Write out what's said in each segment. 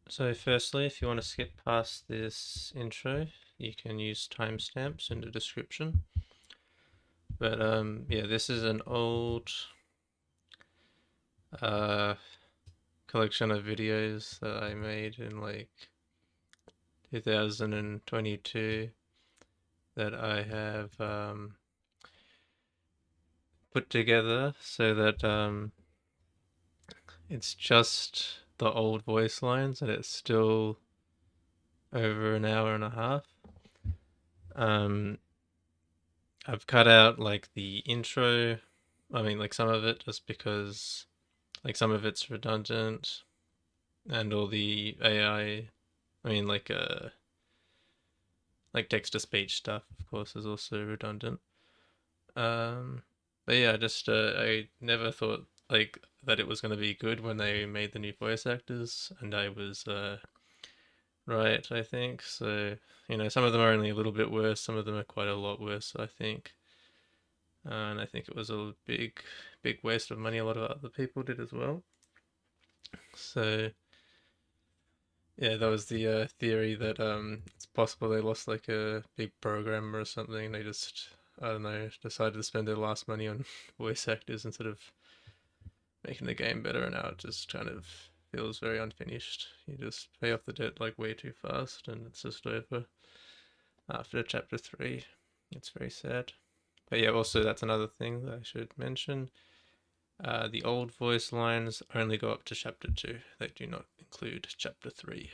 So firstly, if you want to skip past this intro, you can use timestamps in the description. But yeah, this is an old uh, collection of videos that I made in like 2022 that I have put together so that it's just the old voice lines and it's still over an hour and a half. Um, I've cut out like the intro. I mean, like some of it just because like some of it's redundant, and all the AI. I mean, like text to speech stuff, of course, is also redundant. Um, but yeah, just I never thought like that it was going to be good when they made the new voice actors, and I was right, I think. So some of them are only a little bit worse, some of them are quite a lot worse, I think. And I think it was a big waste of money. A lot of other people did as well. So yeah, that was the theory that it's possible they lost like a big programmer or something. They just, I don't know, decided to spend their last money on voice actors instead of making the game better, and now it just kind of feels very unfinished. You just pay off the debt like way too fast, and it's just over after chapter 3. It's very sad. But yeah, also that's another thing that I should mention. The old voice lines only go up to chapter 2. They do not include chapter 3.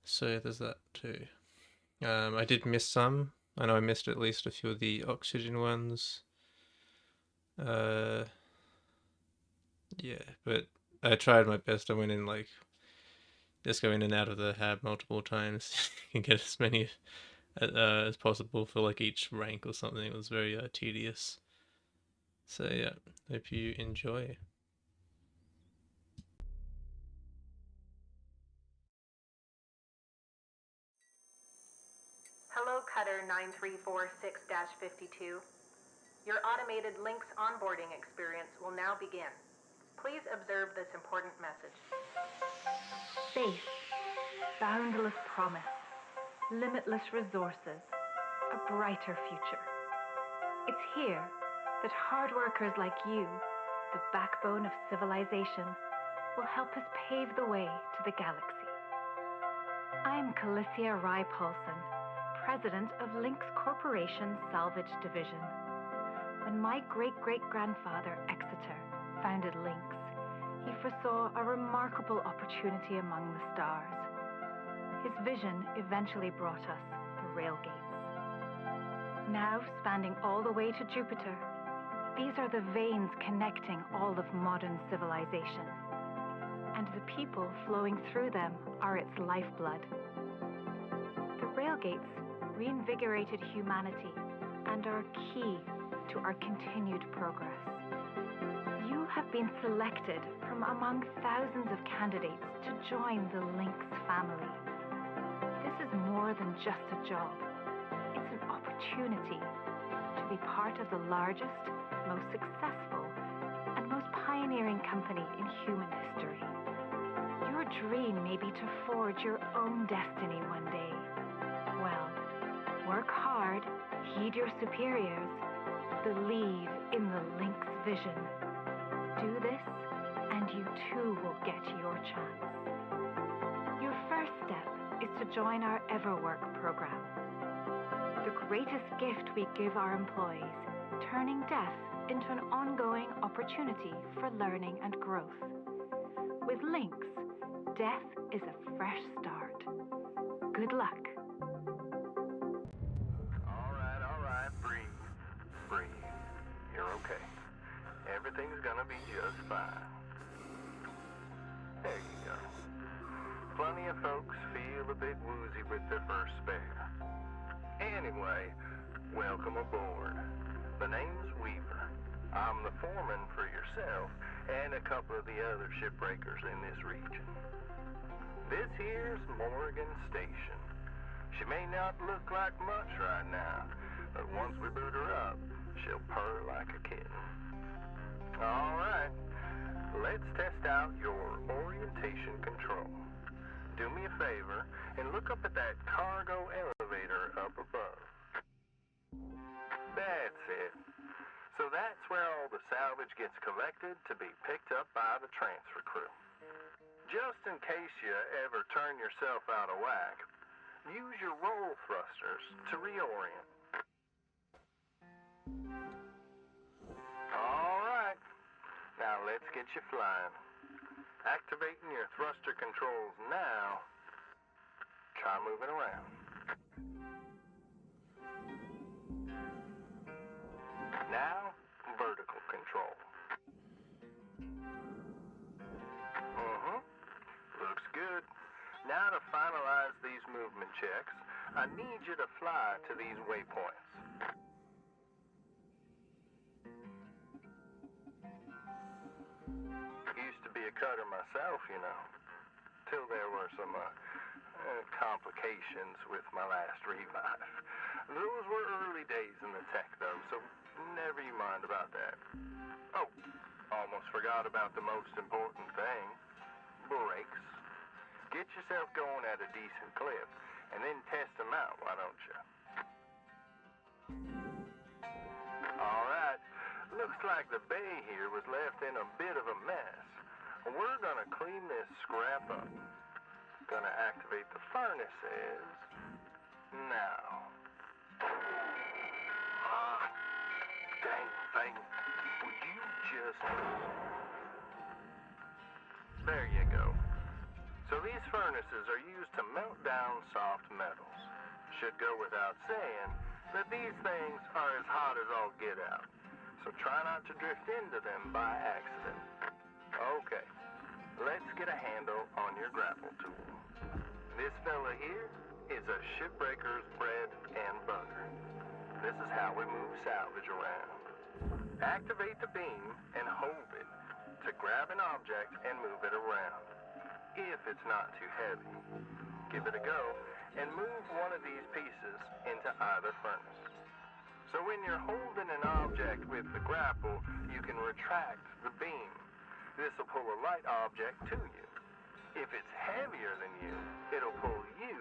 So there's that too. I did miss some. I know I missed at least a few of the oxygen ones. Uh, yeah, but I tried my best. I went in like just go in and out of the hab multiple times. You can get as many as possible for like each rank or something. It was very tedious. So yeah, hope you enjoy. Hello, Cutter 9346-52. Your automated Lynx onboarding experience will now begin. Please observe this important message. Space, boundless promise, limitless resources, a brighter future. It's here that hard workers like you, the backbone of civilization, will help us pave the way to the galaxy. I'm Calicia Rye Paulson, president of Lynx Corporation Salvage Division. When my great-great-grandfather, Exeter, founded Lynx, he foresaw a remarkable opportunity among the stars. His vision eventually brought us the railgates. Now spanning all the way to Jupiter, these are the veins connecting all of modern civilization. And the people flowing through them are its lifeblood. The railgates reinvigorated humanity and are key to our continued progress. You have been selected from among thousands of candidates to join the Lynx family. This is more than just a job. It's an opportunity to be part of the largest, most successful, and most pioneering company in human history. Your dream may be to forge your own destiny one day. Well, work hard, heed your superiors, believe in the Lynx vision. Do this, and you too will get your chance. Your first step is to join our EverWork program. The greatest gift we give our employees, turning death into an ongoing opportunity for learning and growth. With Lynx, death is a fresh start. Good luck. All right, breathe. You're okay. Everything's gonna be just fine. There you go. Plenty of folks feel a bit woozy with their first spare. Anyway, welcome aboard. The name's Weaver. I'm the foreman for yourself and a couple of the other shipbreakers in this region. This here's Morgan Station. She may not look like much right now, but once we boot her up, she'll purr like a kitten. All right, let's test out your orientation control. do me a favor and look up at that cargo elevator up above. That's it. So that's where all the salvage gets collected to be picked up by the transfer crew. Just in case you ever turn yourself out of whack, use your roll thrusters to reorient. All right, now let's get you flying. Activating your thruster controls now. Try moving around. Now, vertical control. Looks good. Now to finalize these movement checks, I need you to fly to these waypoints. Used to be a cutter myself, you know, till there were some complications with my last revive. Those were early days in the tech, though, so never you mind about that. Oh, almost forgot about the most important thing. Brakes. Get yourself going at a decent clip, and then test them out, why don't you? All right. Looks like the bay here was left in a bit of a mess. We're gonna clean this scrap up. Gonna activate the furnaces now. Dang thing. Would you just... There you go. So these furnaces are used to melt down soft metals. Should go without saying that these things are as hot as all get out. So try not to drift into them by accident. Okay, let's get a handle on your grapple tool. This fella here is a Shipbreaker's bread and butter. This is how we move salvage around. Activate the beam and hold it to grab an object and move it around. If it's not too heavy, give it a go and move one of these pieces into either furnace. So when you're holding an object with the grapple, you can retract the beam. This will pull a light object to you. If it's heavier than you, it'll pull you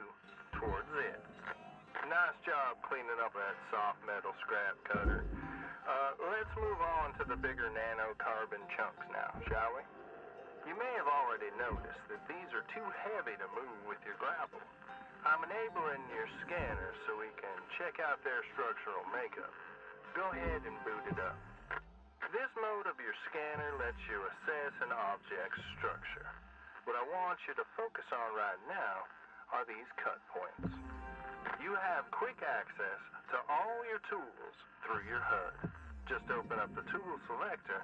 towards it. Nice job cleaning up that soft metal scrap cutter. Let's move on to the bigger nanocarbon chunks now, shall we? You may have already noticed that these are too heavy to move with your grapple. I'm enabling your scanner so we can check out their structural makeup. Go ahead and boot it up. This mode of your scanner lets you assess an object's structure. What I want you to focus on right now are these cut points. You have quick access to all your tools through your HUD. Just open up the tool selector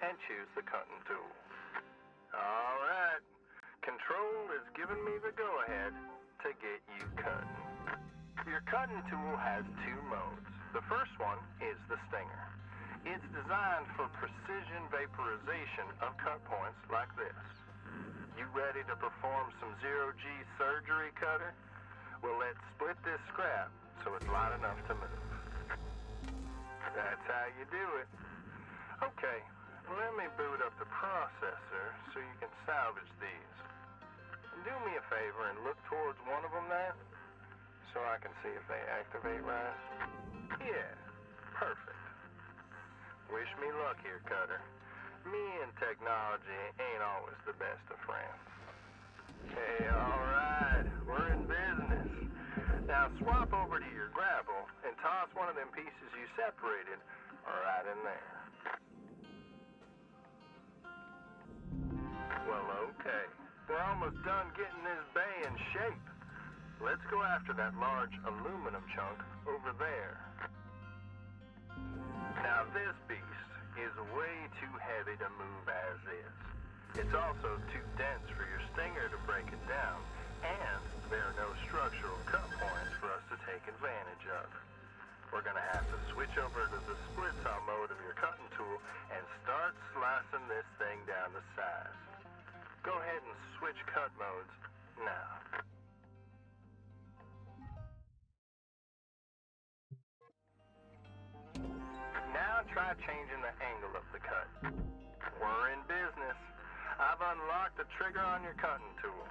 and choose the cutting tool. All right. Control is giving me the go-ahead to get you cutting. Your cutting tool has two modes. The first one is the stinger. It's designed for precision vaporization of cut points like this. You ready to perform some zero-G surgery, cutter? Well, let's split this scrap so it's light enough to move. That's how you do it. Okay, let me boot up the processor so you can salvage these. Do me a favor and look towards one of them there so I can see if they activate right. Yeah, perfect. Wish me luck here, cutter. Me and technology ain't always the best of friends. Hey, all right, we're in business. Now swap over to your grapple and toss one of them pieces you separated right in there. Well, okay. We're almost done getting this bay in shape. Let's go after that large aluminum chunk over there. Now this beast is way too heavy to move as is. It's also too dense for your stinger to break it down, and there are no structural cut points for us to take advantage of. We're gonna have to switch over to the split saw mode of your cutting tool and start slicing this thing down to size. Go ahead and switch cut modes now. Now try changing the angle of the cut. We're in business. I've unlocked the trigger on your cutting tool.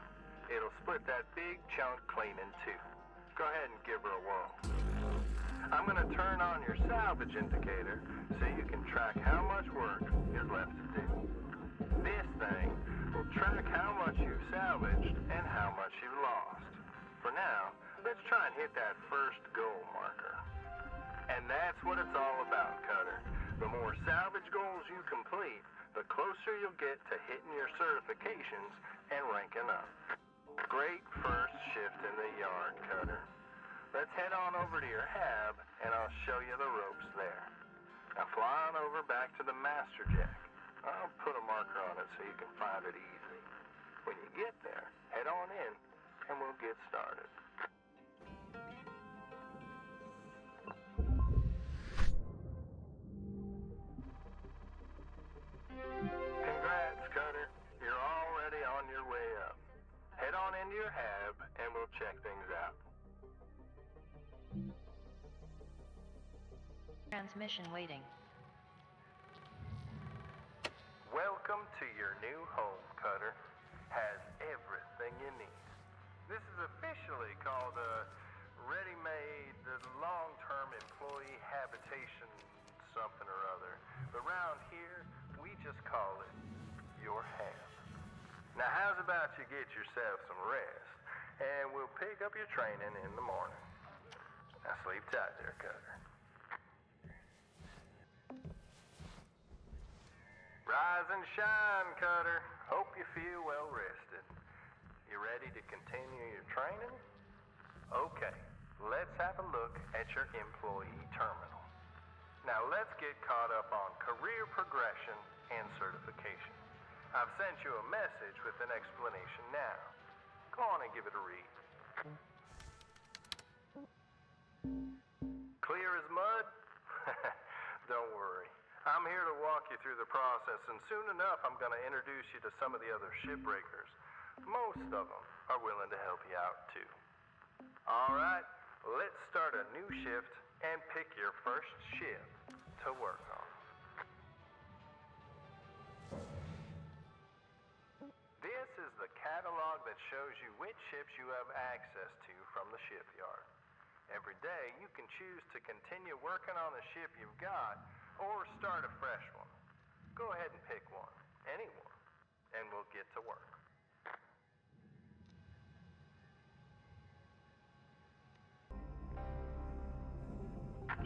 It'll split that big chunk clean in two. Go ahead and give her a whirl. I'm gonna turn on your salvage indicator so you can track how much work is left to do. This thing will track how much you've salvaged and how much you've lost. For now, let's try and hit that first goal marker. And that's what it's all about, Cutter. The more salvage goals you complete, the closer you'll get to hitting your certifications and ranking up. Great first shift in the yard, Cutter. Let's head on over to your hab, and I'll show you the ropes there. Now fly on over back to the master jack. I'll put a marker on it so you can find it easy. When you get there, head on in, and we'll get started. Congrats, Cutter. You're already on your way up. Head on into your hab, and we'll check things out. Transmission waiting. Welcome to your new home, Cutter. Has everything you need. This is officially called a ready-made long-term employee habitation something or other. But around here, we just call it your hab. Now how's about you get yourself some rest, and we'll pick up your training in the morning. Now sleep tight there, Cutter. Rise and shine, Cutter. Hope you feel well rested. You ready to continue your training? Okay, let's have a look at your employee terminal. Now let's get caught up on career progression and certification. I've sent you a message with an explanation now. Go on and give it a read. Clear as mud? Don't worry. I'm here to walk you through the process, and soon enough I'm going to introduce you to some of the other shipbreakers. Most of them are willing to help you out too. All right, let's start a new shift and pick your first ship to work on. This is the catalog that shows you which ships you have access to from the shipyard. Every day you can choose to continue working on the ship you've got or start a fresh one. Go ahead and pick one, any one, and we'll get to work.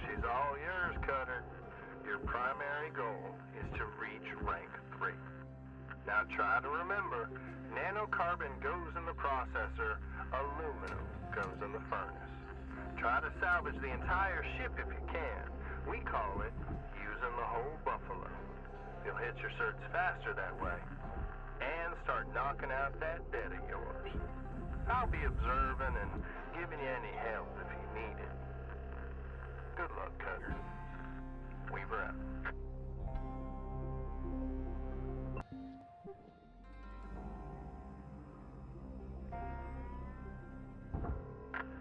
She's all yours, Cutter. Your primary goal is to reach rank 3. Now try to remember, nanocarbon goes in the processor, aluminum goes in the furnace. Try to salvage the entire ship if you can. We call it using the whole buffalo. You'll hit your certs faster that way and start knocking out that debt of yours. I'll be observing and giving you any help if you need it. Good luck, Cutter. Weaver out.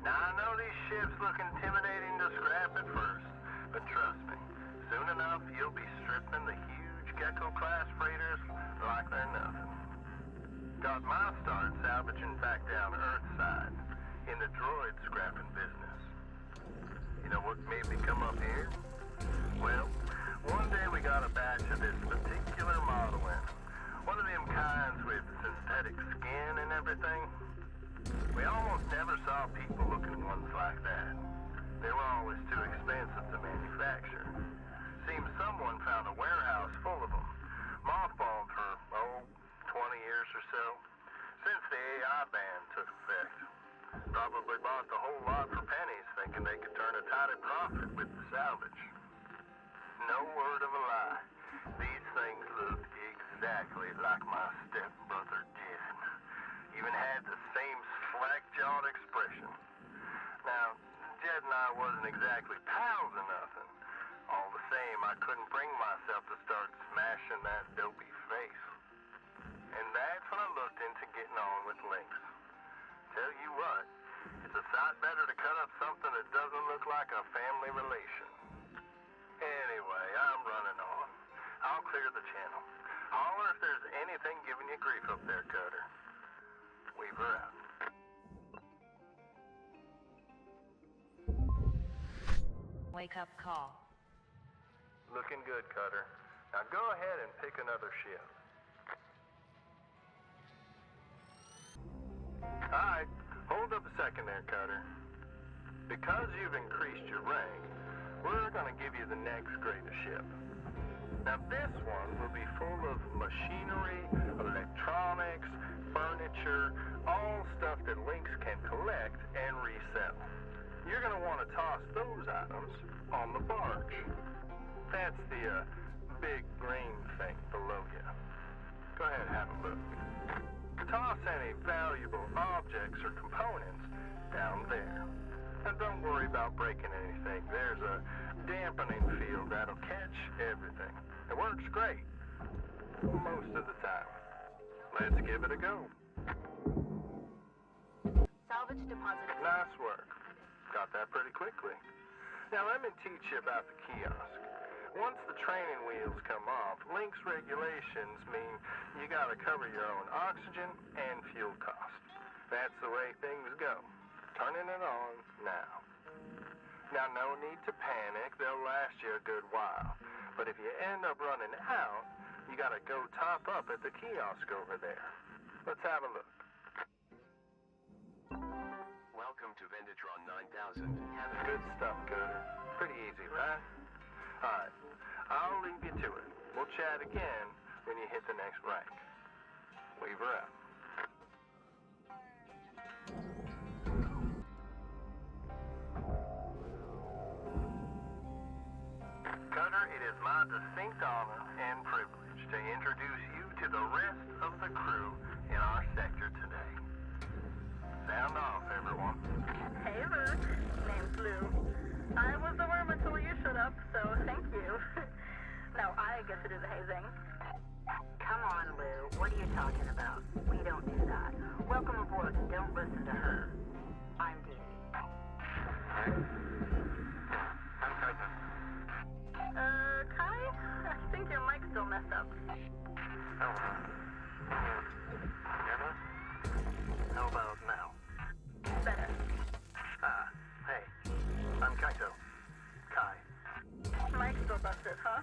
Now I know these ships look intimidating to scrap at first, but trust me, soon enough you'll be stripping the huge Gecko-class freighters like they're nothing. Got my start salvaging back down Earthside in the droid scrapping business. You know what made me come up here? Well, one day we got a batch of this particular model in. One of them kinds with synthetic skin and everything. We almost never saw people looking ones like that. They were always too expensive to manufacture. Seems someone found a warehouse full of them, mothballed for, 20 years or so, since the AI ban took effect. Probably bought the whole lot for pennies, thinking they could turn a tidy profit with the salvage. No word of a lie. These things looked exactly like my stepbrother did. Even had the same slack-jawed expression. Now, Jed and I wasn't exactly pals or nothing. All the same, I couldn't bring myself to start smashing that dopey face. And that's when I looked into getting on with Lynx. Tell you what, it's a sight better to cut up something that doesn't look like a family relation. Anyway, I'm running on. I'll clear the channel. Holler if there's anything giving you grief up there, Cutter. Weaver out. Wake-up call. Looking good, Cutter. Now go ahead and pick another ship. Alright, hold up a second there, Cutter. Because you've increased your rank, we're gonna give you the next greatest ship. Now this one will be full of machinery, electronics, furniture, all stuff that Lynx can collect and resell. You're going to want to toss those items on the barge. That's the big green thing below you. Go ahead and have a look. Toss any valuable objects or components down there. And don't worry about breaking anything. There's a dampening field that'll catch everything. It works great. Most of the time. Let's give it a go. Salvage deposit. Nice work. Got that pretty quickly. Now let me teach you about the kiosk. Once the training wheels come off, Lynx regulations mean you gotta cover your own oxygen and fuel costs. That's the way things go. Turning it on now. Now no need to panic, they'll last you a good while. But if you end up running out, you gotta go top up at the kiosk over there. Let's have a look. Welcome to Vendatron 9000. Good stuff, Cutter. Pretty easy, right? Alright, I'll leave you to it. We'll chat again when you hit the next rank. Weaver out. Cutter, it is my distinct honor and privilege to introduce you to the rest of the crew in our sector today. Sound off, everyone. Hey, Ruth. Name's Lou. I was the worm until you showed up, so thank you. Now I get to do the hazing. Come on, Lou. What are you talking about? We don't do that. Welcome aboard and don't listen to her. I'm Dee. I'm Kaito. Kai? I think your mic's still messed up. How about now? Better. Hey. I'm Kaito. Kai. Mic's still busted, huh?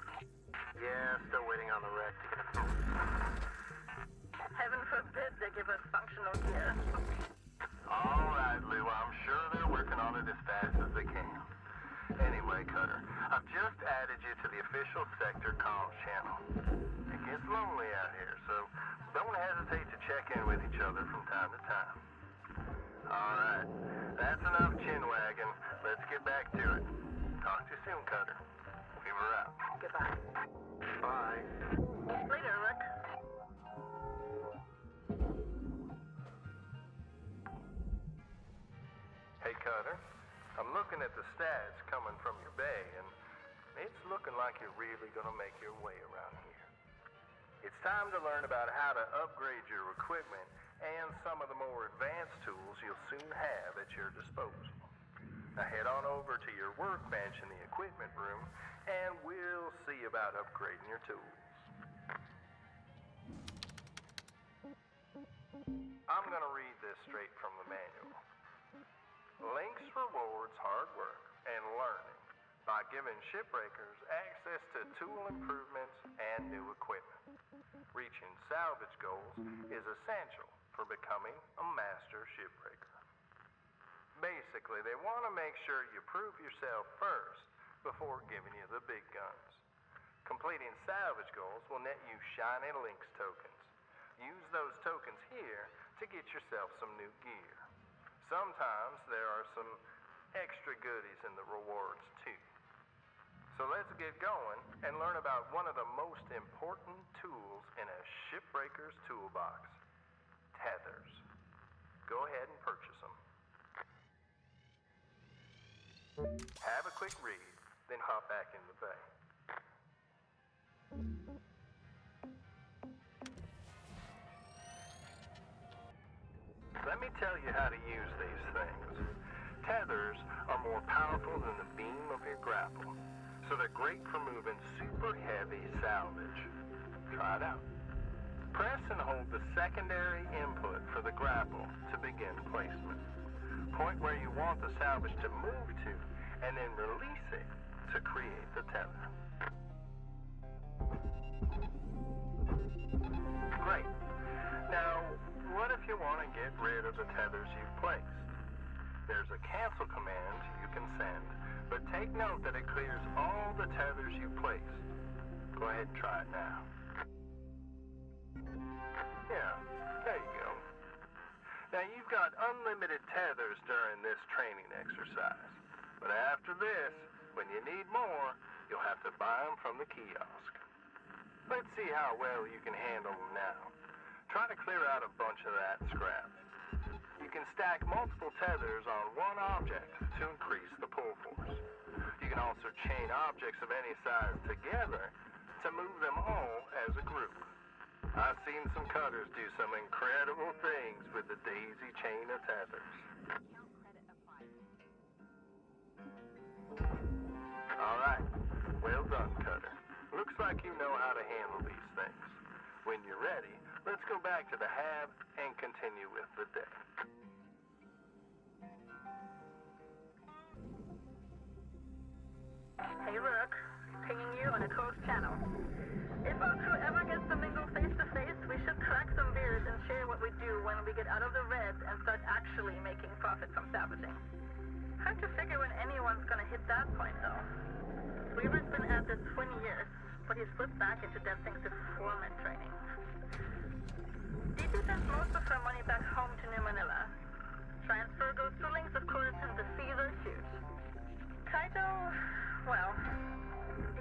Yeah, still waiting on the wreck to get a phone. Heaven forbid they give us functional gear. All right, Lou. I'm sure they're working on it as fast as they can. Anyway, Cutter, I've just added you to the official sector comms channel. It gets lonely out here, so don't hesitate to check in with each other from time to time. All right, that's enough chin wagging. Let's get back to it. Talk to you soon, Cutter. We were out. Goodbye. Bye. Later, Rick. Hey, Cutter. I'm looking at the stats coming from your bay, and it's looking like you're really gonna make your way around here. It's time to learn about how to upgrade your equipment and some of the more advanced tools you'll soon have at your disposal. Now head on over to your workbench in the equipment room, and we'll see about upgrading your tools. I'm gonna read this straight from the manual. Lynx rewards hard work and learning by giving shipbreakers access to tool improvements and new equipment. Reaching salvage goals is essential for becoming a master shipbreaker. Basically, they want to make sure you prove yourself first before giving you the big guns. Completing salvage goals will net you shiny Lynx tokens. Use those tokens here to get yourself some new gear. Sometimes there are some extra goodies in the rewards too. So let's get going and learn about one of the most important tools in a shipbreaker's toolbox, tethers. Go ahead and purchase them. Have a quick read, then hop back in the bay. Let me tell you how to use these things. Tethers are more powerful than the beam of your grapple, so they're great for moving super heavy salvage. Try it out. Press and hold the secondary input for the grapple to begin placement. Point where you want the salvage to move to, and then release it to create the tether. Great. Now, what if you want to get rid of the tethers you've placed? There's a cancel command you can send, but take note that it clears all the tethers you placed. Go ahead and try it now. Yeah, there you go. Now you've got unlimited tethers during this training exercise. But after this, when you need more, you'll have to buy them from the kiosk. Let's see how well you can handle them now. Try to clear out a bunch of that scrap. You can stack multiple tethers on one object to increase the pull force. You can also chain objects of any size together to move them all as a group. I've seen some cutters do some incredible things with the daisy chain of tethers. All right, well done, Cutter. Looks like you know how to handle these things. When you're ready, let's go back to the hab and continue with the day. Hey, look, pinging you on a closed channel. If our crew ever gets to mingle face to face, we should crack some beers and share what we do when we get out of the red and start actually making profit from salvaging. Hard to figure when anyone's gonna hit that point, though. Weaver's been at this 20 years, but he's flipped back into dead things to foreman training. DP sends most of her money back home to New Manila. Transfer goes through links, of course, and the fees are huge. Kaito, well,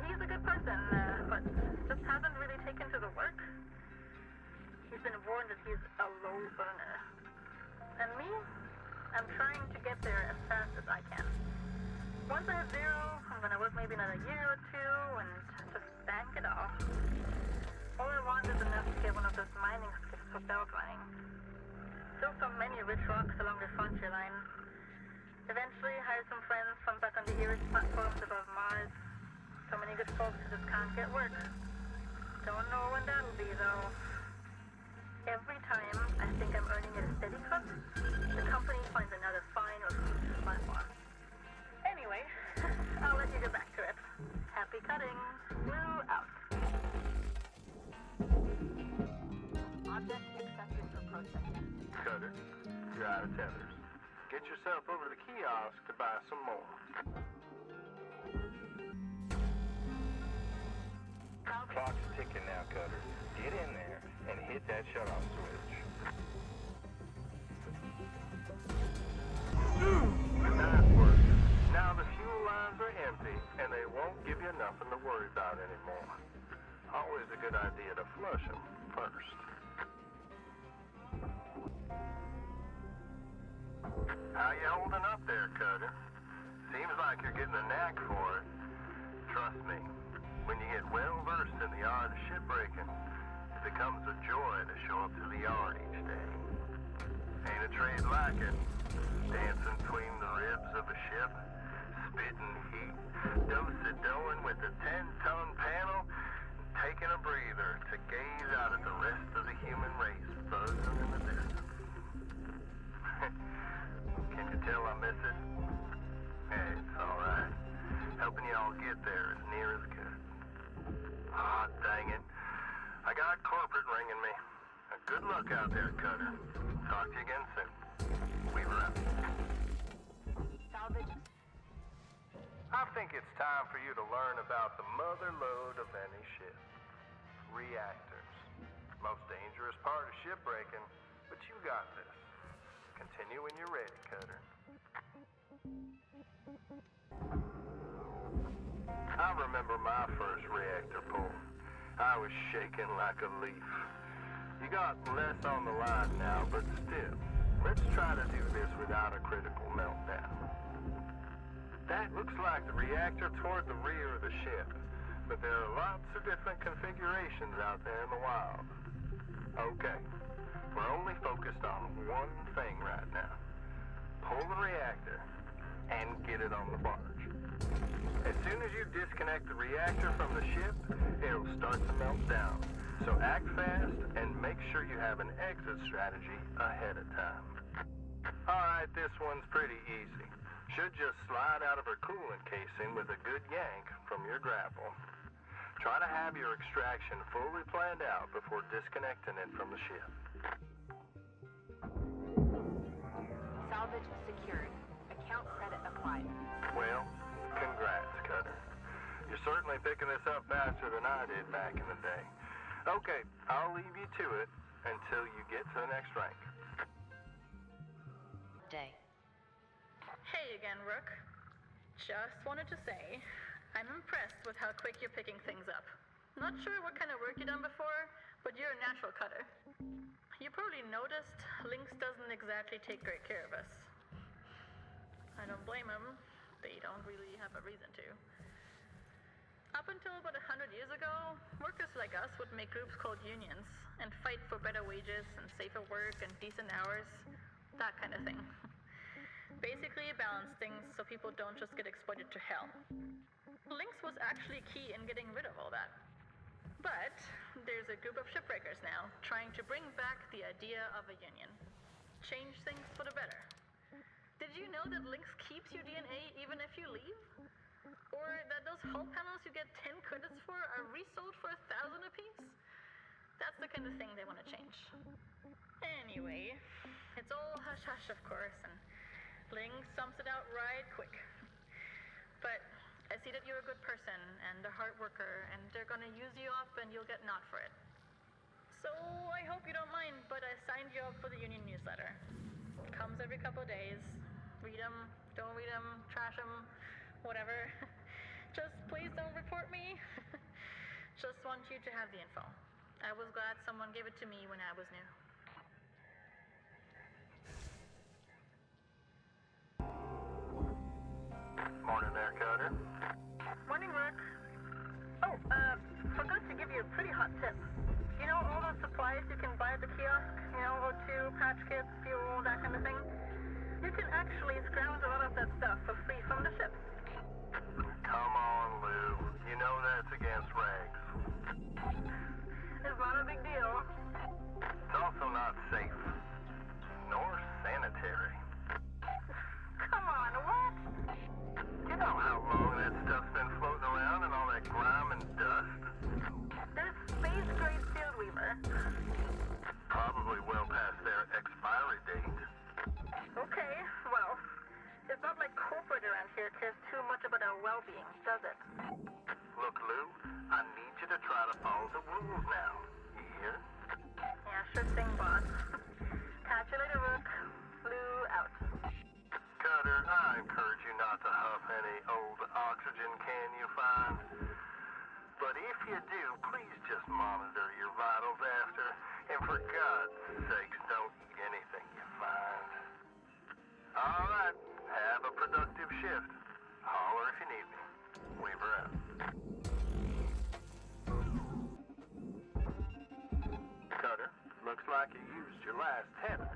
he's a good person, but just hasn't really taken to the work. He's been warned that he's a low earner. And me? I'm trying to get there as fast as I can. Once I have zero, I'm gonna work maybe another year or two and just bank it off. All I want is enough to get one of those mining skips for belt running. Still so many rich rocks along the frontier line. Eventually hire some friends from back on the Irish platforms above Mars. So many good folks who just can't get work. Don't know when that'll be, though. Every time I think I'm earning at a steady clip, the company finds another fine or platform. Anyway, I'll let you get back to it. Happy cutting. Blue out. Object accepted for processing. Cutter, you're out of tethers. Get yourself over to the kiosk to buy some more. Clock's ticking now, Cutter. Get in there and hit that shut-off switch. Nice work. Now the fuel lines are empty, and they won't give you nothing to worry about anymore. Always a good idea to flush them first. How you holding up there, Cutter? Seems like you're getting a knack for it. Trust me, when you get well versed in the art of shipbreaking, it becomes a joy to show up to the yard each day. Ain't a trade like it. Dancing between the ribs of a ship, spitting heat, do-si-doing with a 10-ton panel, and taking a breather to gaze out at the rest of the human race buzzing in the distance. Can you tell I miss it? Hey, it's alright. Helping y'all get there is near as good. Ah, dang it. I got corporate ringing me. Good luck out there, Cutter. Talk to you again soon. Weaver out. Salvage. I think it's time for you to learn about the mother lode of any ship. Reactors. Most dangerous part of shipbreaking, but you got this. Continue when you're ready, Cutter. I remember my first reactor pull. I was shaking like a leaf. You got less on the line now, but still, let's try to do this without a critical meltdown. That looks like the reactor toward the rear of the ship, but there are lots of different configurations out there in the wild. Okay, we're only focused on one thing right now. Pull the reactor and get it on the barge. As soon as you disconnect the reactor from the ship, it'll start to melt down. So act fast and make sure you have an exit strategy ahead of time. Alright, this one's pretty easy. Should just slide out of her coolant casing with a good yank from your grapple. Try to have your extraction fully planned out before disconnecting it from the ship. Salvage secured. Account credit applied. Well, congrats, Cutter. You're certainly picking this up faster than I did back in the day. Okay, I'll leave you to it until you get to the next rank. Day. Hey again, Rook. Just wanted to say, I'm impressed with how quick you're picking things up. Not sure what kind of work you've done before, but you're a natural cutter. You probably noticed Lynx doesn't exactly take great care of us. I don't blame them. They don't really have a reason to. Up until about 100 years ago, workers like us would make groups called unions and fight for better wages and safer work and decent hours, that kind of thing. Basically balance things so people don't just get exploited to hell. Lynx was actually key in getting rid of all that. But there's a group of shipbreakers now trying to bring back the idea of a union. Change things for the better. Did you know that Lynx keeps your DNA even if you leave? Or that those hull panels you get 10 credits for are resold for 1,000 apiece? That's the kind of thing they want to change. Anyway, it's all hush-hush, of course, and Lynx sums it out right quick. But I see that you're a good person and a hard worker, and they're gonna use you up and you'll get naught for it. So I hope you don't mind, but I signed you up for the union newsletter. It comes every couple of days. Read them, don't read them, trash them, whatever. Just please don't report me. Just want you to have the info. I was glad someone gave it to me when I was new. Morning there, Cutter. Morning, Rook. Oh, forgot to give you a pretty hot tip. You know all those supplies you can buy at the kiosk? You know, O2, patch kits, fuel, that kind of thing? You can actually scrounge a lot of that stuff for free from the ship. Come on, Lou. You know that's against regs. It's not a big deal. It's also not safe. Nor sanitary. Come on, what? You know how long that stuff's been floating around in all that grime and dust? There's space-grade field weaver. Probably well past their expiry date. Okay, well, it's not like corporate around here cares too much about our well-being, does it? Look, Lou, I need you to try to follow the rules now. You hear? Yeah, sure thing, boss. Catch you later, Rook. Lou out. Cutter, I encourage you not to huff any old oxygen can you find. But if you do, please just monitor your vitals after, and for God's sakes, don't eat anything you find. All right, have a productive shift. Holler if you need me. Weaver out. Cutter, looks like you used your last tether.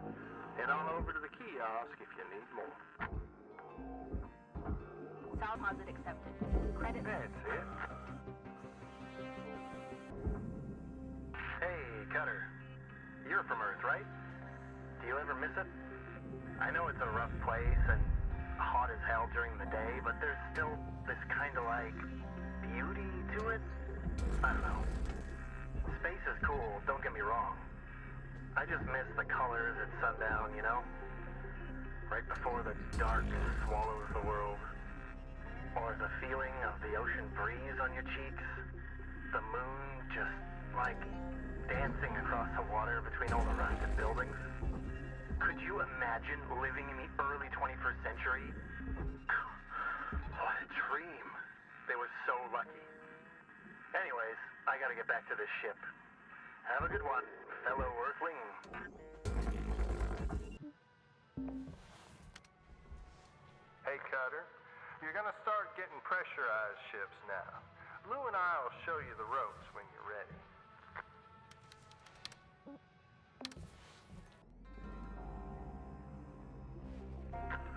Head on over to the kiosk if you need more. Sal deposit accepted. Credit. That's it. Hey, Cutter. You're from Earth, right? Do you ever miss it? I know it's a rough place and hot as hell during the day, but there's still this kind of like beauty to it. I don't know. Space is cool, don't get me wrong. I just miss the colors at sundown, you know? Right before the dark swallows the world. Or the feeling of the ocean breeze on your cheeks. The moon just like dancing across the water between all the rusted buildings. Could you imagine living in the early 21st century? What a dream. They were so lucky. Anyways, I gotta get back to this ship. Have a good one, fellow Earthling. Hey, Cutter. You're gonna start getting pressurized ships now. Lou and I will show you the ropes when you're ready.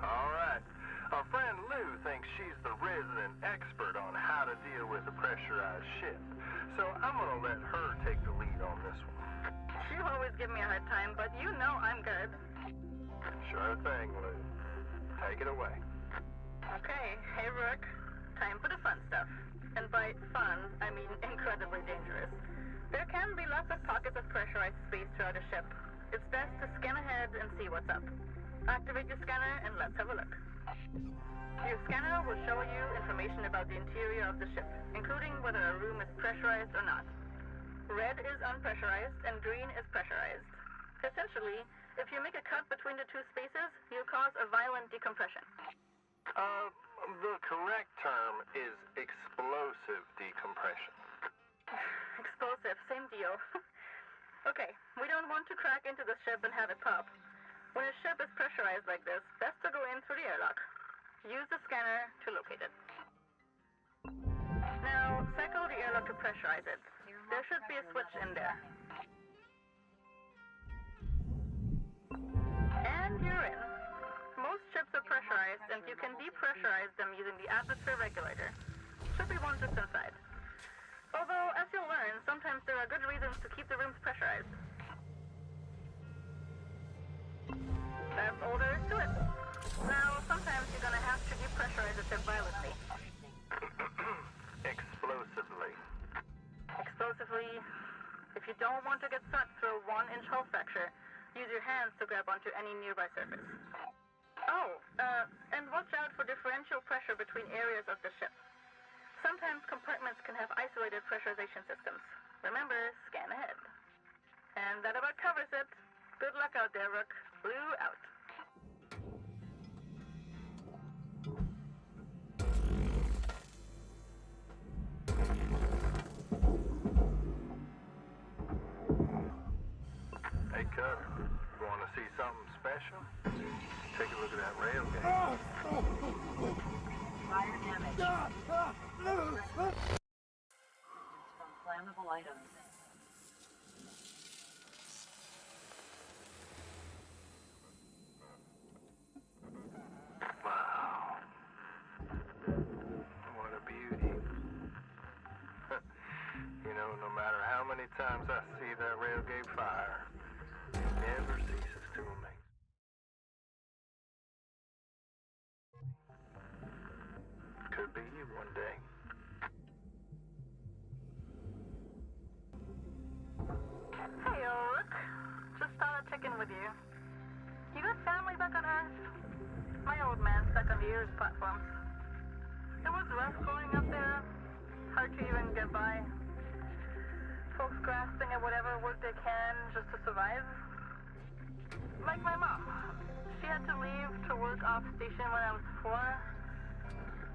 All right. Our friend Lou thinks she's the resident expert on how to deal with a pressurized ship. So I'm gonna let her take the lead on this one. You always give me a hard time, but you know I'm good. Sure thing, Lou. Take it away. Okay, hey Rook. Time for the fun stuff. And by fun, I mean incredibly dangerous. There can be lots of pockets of pressurized space throughout a ship. It's best to scan ahead and see what's up. Activate your scanner and let's have a look. Your scanner will show you information about the interior of the ship, including whether a room is pressurized or not. Red is unpressurized and green is pressurized. Essentially, if you make a cut between the two spaces, you'll cause a violent decompression. The correct term is explosive decompression. Explosive, same deal. Okay, we don't want to crack into the ship and have it pop. When a ship is pressurized like this, best to go in through the airlock. Use the scanner to locate it. Now, cycle the airlock to pressurize it. There should be a switch in there. And you're in. Most ships are pressurized, and you can depressurize them using the atmosphere regulator. Should be one just inside. Although, as you'll learn, sometimes there are good reasons to keep the rooms pressurized. That's all there is to it. Now, sometimes you're gonna have to depressurize a ship violently. Explosively. Explosively. If you don't want to get sucked through a 1-inch hull fracture, use your hands to grab onto any nearby surface. Oh, and watch out for differential pressure between areas of the ship. Sometimes compartments can have isolated pressurization systems. Remember, scan ahead. And that about covers it. Good luck out there, Rook. Blue out. Hey, Cutter, you want to see something special? Take a look at that rail gauge. Fire damage. From flammable items. Wow. What a beauty. You know, no matter how many times I see that railgate fire, it never ceases to amaze. Could be you one day. Hey, Rook. Just thought I'd check in with you. You got family back on Earth? My old man stuck on the Earth platforms. It was rough going up there. Hard to even get by. Folks grasping at whatever work they can just to survive. Like my mom. She had to leave to work off station when I was 4.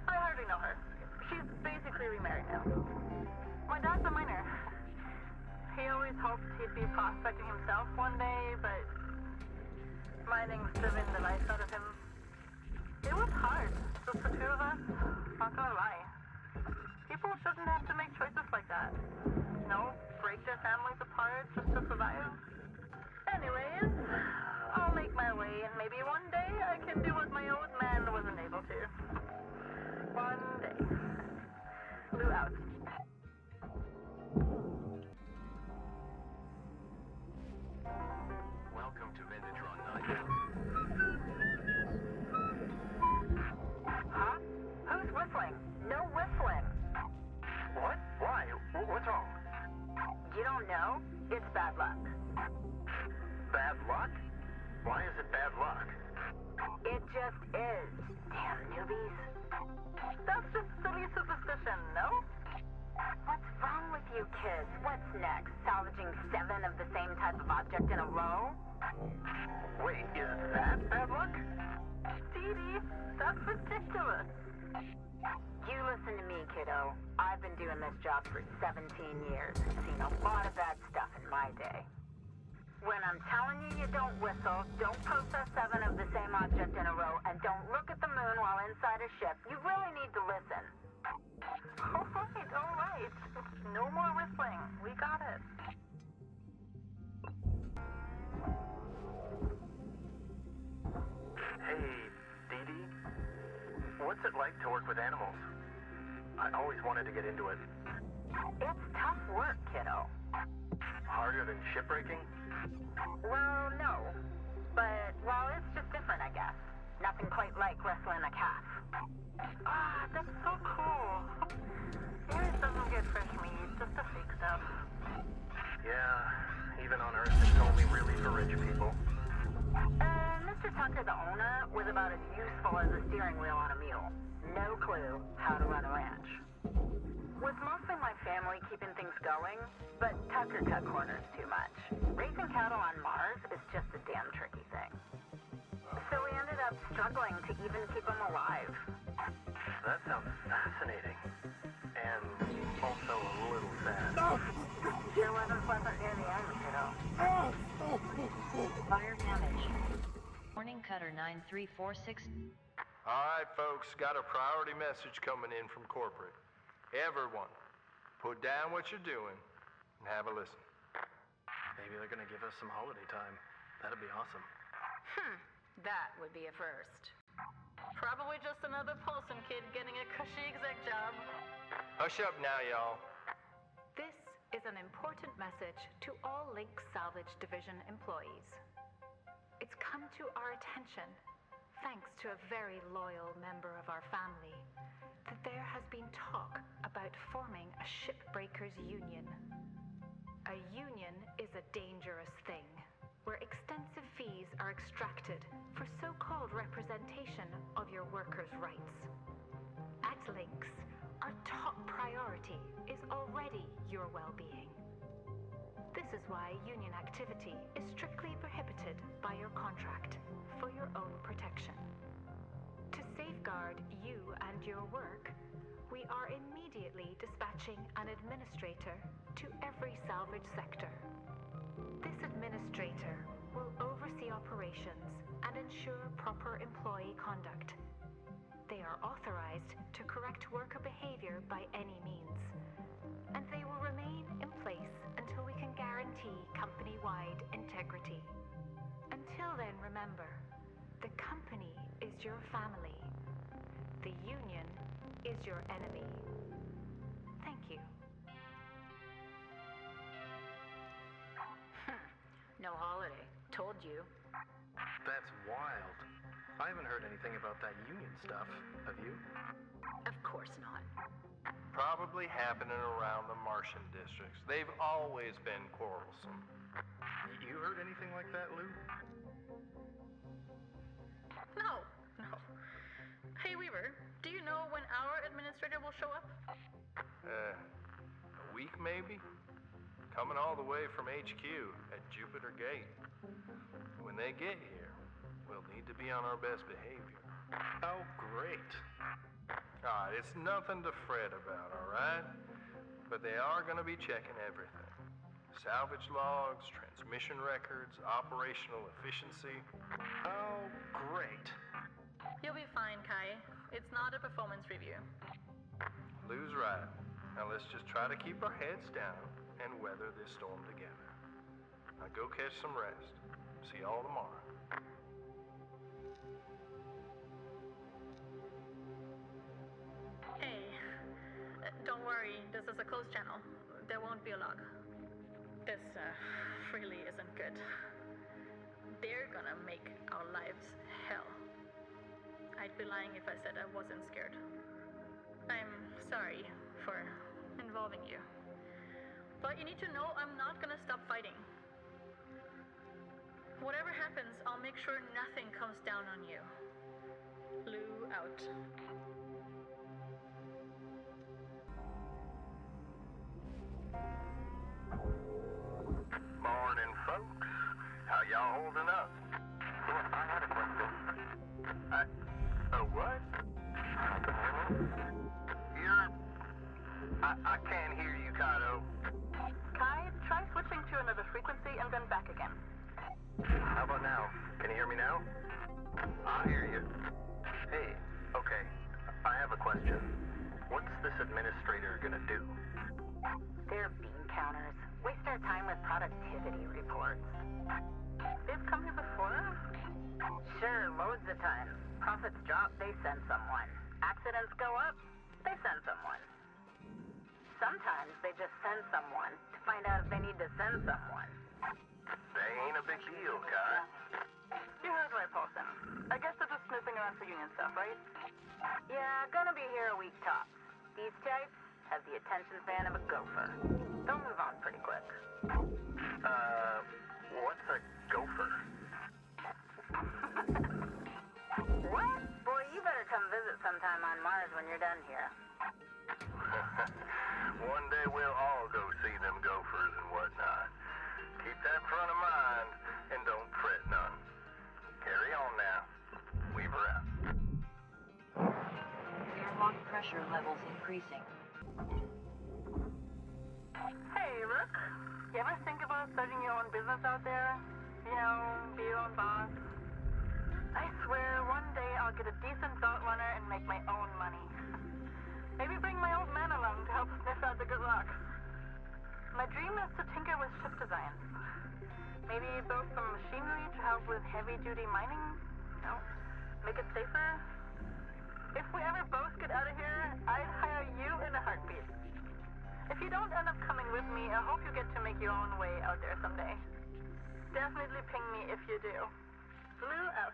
I hardly know her. She's basically remarried now. My dad's a miner. He always hoped he'd be prospecting himself one day, but mining's driven the life out of him. It was hard, just the two of us, not gonna lie. People shouldn't have to make choices like that. You know, break their families apart just to survive. Anyways, I'll make my way, and maybe one day I can do what my old man wasn't able to. One day. Blue out. Welcome to Vendatron 9000. Huh? Who's whistling? No whistling. What? Why? What's wrong? You don't know? It's bad luck. Bad luck? Why is it bad luck? It just is. Damn newbies. That's just silly superstition, no? What's wrong with you kids? What's next? Salvaging 7 of the same type of object in a row? Wait, is that bad luck? Dee Dee, that's ridiculous. You listen to me, kiddo. I've been doing this job for 17 years and seen a lot of bad stuff in my day. When I'm telling you don't whistle, don't process 7 of the same object in a row, and don't look at the moon while inside a ship, you really need to listen. All right. No more whistling. We got it. Hey, Dee Dee. What's it like to work with animals? I always wanted to get into it. It's tough work, kiddo. Harder than shipbreaking? Well, no. But, well, it's just different, I guess. Nothing quite like wrestling a calf. to the owner was about as useful as a steering wheel on a mule. No clue how to run a ranch. Was mostly my family keeping things going, but Tucker cut corners too much. Raising cattle on Mars is just a damn tricky thing. So we ended up struggling to even keep them alive. That sounds fascinating. And also a little sad. Sure wasn't pleasant near the end, kiddo. Fire damage. Morning Cutter 9346. All right, folks, got a priority message coming in from corporate. Everyone, put down what you're doing and have a listen. Maybe they're gonna give us some holiday time. That'd be awesome. That would be a first. Probably just another Paulson kid getting a cushy exec job. Hush up now, y'all. This is an important message to all Lynx Salvage Division employees. It's come to our attention, thanks to a very loyal member of our family, that there has been talk about forming a Shipbreakers union. A union is a dangerous thing, where extensive fees are extracted for so-called representation of your workers' rights. At Lynx, our top priority is already your well-being. This is why union activity is strictly prohibited by your contract for your own protection. To safeguard you and your work, we are immediately dispatching an administrator to every salvage sector. This administrator will oversee operations and ensure proper employee conduct. They are authorized to correct worker behavior by any means, and they will remain in place until we can guarantee company-wide integrity. Until then, remember, the company is your family. The union is your enemy. Thank you. No holiday. Told you. That's wild. I haven't heard anything about that union stuff. Have you? Of course not. Probably happening around the Martian districts. They've always been quarrelsome. You heard anything like that, Lou? No. Hey, Weaver, do you know when our administrator will show up? A week maybe? Coming all the way from HQ at Jupiter Gate. When they get here, we'll need to be on our best behavior. Oh, great. Alright, it's nothing to fret about, alright? But they are going to be checking everything. Salvage logs, transmission records, operational efficiency. Oh, great. You'll be fine, Kai. It's not a performance review. Lou's right. Now let's just try to keep our heads down and weather this storm together. Now go catch some rest. See y'all tomorrow. Hey, don't worry, this is a closed channel. There won't be a log. This really isn't good. They're gonna make our lives hell. I'd be lying if I said I wasn't scared. I'm sorry for involving you. But you need to know I'm not gonna stop fighting. Whatever happens, I'll make sure nothing comes down on you. Lou out. Morning, folks. How y'all holding up? I had a question. A what? I can't hear you, Kato. Kai, try switching to another frequency and then back again. How about now? Can you hear me now? I hear you. Hey, okay. I have a question. What's this administrator gonna do? They're bean counters. Waste our time with productivity reports. They've come here before? Sure, loads of times. Profits drop, they send someone. Accidents go up, they send someone. Sometimes they just send someone to find out if they need to send someone. They ain't a big deal, Kai. You heard right, Paulson. I guess they're just snooping around for union stuff, right? Yeah, gonna be here a week tops. These types have the attention span of a gopher. They'll move on pretty quick. What's a gopher? sometime on Mars when you're done here. One day we'll all go see them gophers and whatnot. Keep that front of mind and don't fret none. Carry on now. Weaver out. Airlock pressure levels increasing. Hey, Rook. You ever think about starting your own business out there? You know, be your own boss? I swear, one day I'll get a decent belt runner and make my own money. Maybe bring my old man along to help sniff out the good rocks. My dream is to tinker with ship designs. Maybe build some machinery to help with heavy-duty mining. You know, make it safer. If we ever both get out of here, I'd hire you in a heartbeat. If you don't end up coming with me, I hope you get to make your own way out there someday. Definitely ping me if you do. Blue out.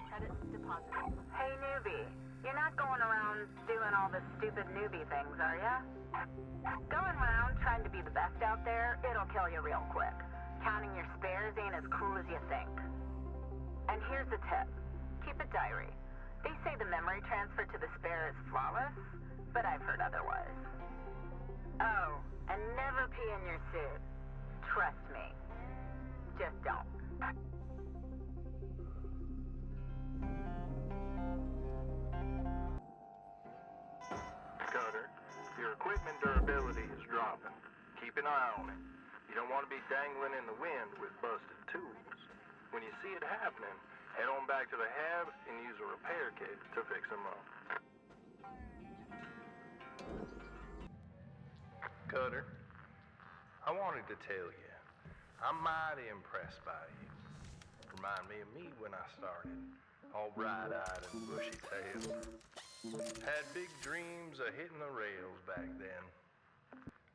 Credit deposited. Hey, newbie. You're not going around doing all the stupid newbie things, are ya? Going around trying to be the best out there, it'll kill you real quick. Counting your spares ain't as cool as you think. And here's a tip. Keep a diary. They say the memory transfer to the spare is flawless, but I've heard otherwise. Oh, and never pee in your suit. Trust me. Just don't. Cutter, your equipment durability is dropping. Keep an eye on it. You don't want to be dangling in the wind with busted tools. When you see it happening, head on back to the hab and use a repair kit to fix them up. Cutter, I wanted to tell you, I'm mighty impressed by you. Remind me of me when I started, all bright-eyed and bushy-tailed. Had big dreams of hitting the rails back then.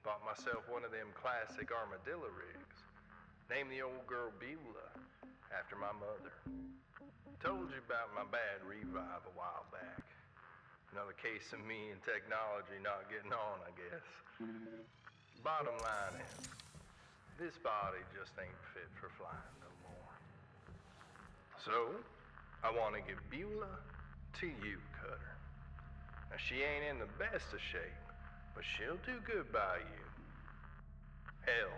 Bought myself one of them classic armadillo rigs. Named the old girl Beulah, after my mother. Told you about my bad revive a while back. Another case of me and technology not getting on, I guess. Bottom line is, this body just ain't fit for flying no more. So, I want to give Beulah to you, Cutter. Now, she ain't in the best of shape, but she'll do good by you. Hell,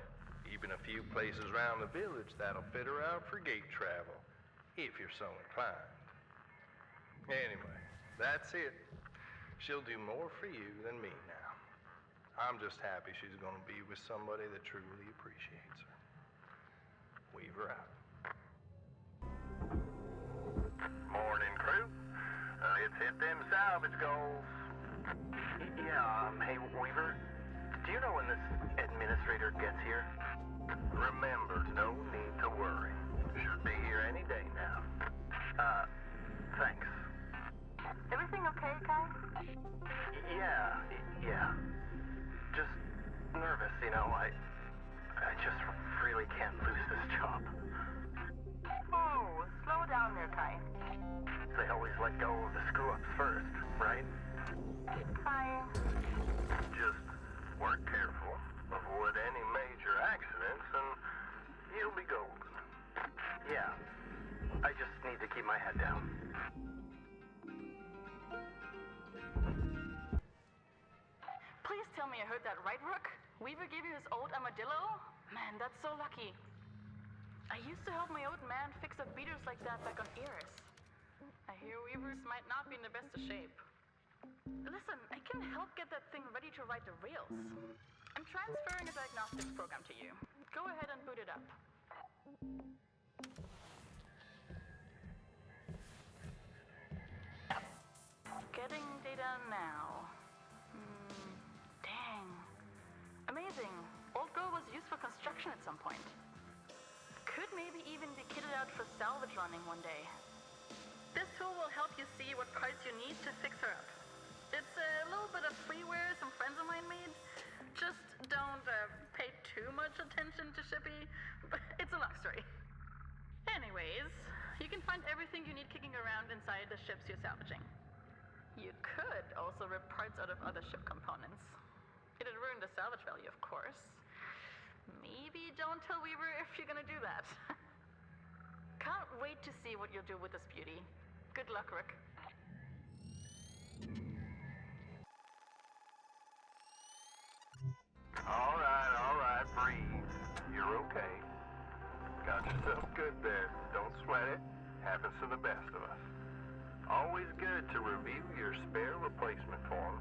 even a few places around the village that'll fit her out for gate travel, if you're so inclined. Anyway, that's it. She'll do more for you than me now. I'm just happy she's gonna be with somebody that truly appreciates her. Weaver out. Morning, crew. Let's hit them salvage goals. Yeah, hey, Weaver. Do you know when this administrator gets here? Remember, no need to worry. Should be here any day now. Thanks. Everything okay, Kai? Yeah. Just nervous, you know. I just really can't lose this job. Oh, slow down there, Kai. They always let go of the screw-ups first, right? Kai. Just work careful, avoid any major accidents, and you'll be golden. Yeah, I just need to keep my head down. Please tell me I heard that right, Rook? Weaver gave you his old armadillo? Man, that's so lucky. I used to help my old man fix up beaters like that back on Eris. I hear Weavers might not be in the best of shape. Listen, I can help get that thing ready to ride the rails. I'm transferring a diagnostics program to you. Go ahead and boot it up. Getting data now. Dang. Amazing. Old girl was used for construction at some point. Could maybe even be kitted out for salvage running one day. This tool will help you see what parts you need to fix her up. It's a little bit of freeware some friends of mine made. Just don't pay too much attention to Shippy. It's a long story. Anyways, you can find everything you need kicking around inside the ships you're salvaging. You could also rip parts out of other ship components. It'd ruin the salvage value, of course. Maybe don't tell Weaver if you're gonna do that. Can't wait to see what you'll do with this beauty. Good luck, Rick. All right, breathe. You're okay. Got yourself good there. Don't sweat it. Happens to the best of us. Always good to review your spare replacement form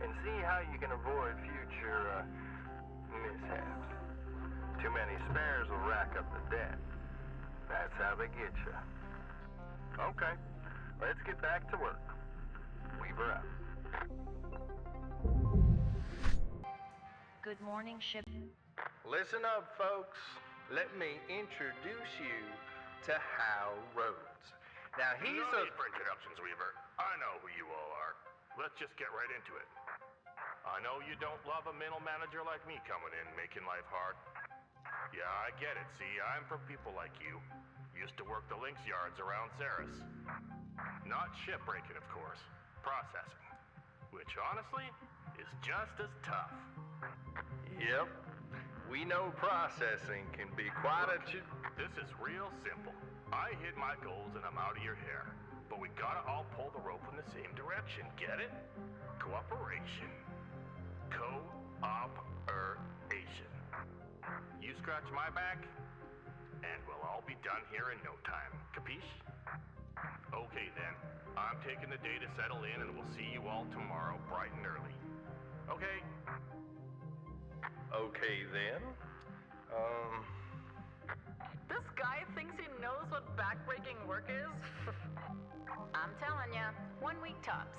and see how you can avoid future, mishaps. Too many spares will rack up the debt. That's how they get you. Okay, let's get back to work. Weaver out. Good morning, ship. Listen up, folks. Let me introduce you to Hal Rhodes. Now, he's no a... need for introductions, Weaver. I know who you all are. Let's just get right into it. I know you don't love a middle manager like me coming in, making life hard. Yeah, I get it. See, I'm from people like you. Used to work the links yards around Ceres. Not shipbreaking, of course. Processing. Which, honestly, is just as tough. Yep. We know processing can be quite a... This is real simple. I hit my goals and I'm out of your hair. But we gotta all pull the rope in the same direction, get it? Cooperation. Co-op-er-ation. You scratch my back, and we'll all be done here in no time. Capiche? Okay then. I'm taking the day to settle in and we'll see you all tomorrow bright and early. Okay? Okay, then. This guy thinks he knows what backbreaking work is? I'm telling ya, 1 week tops.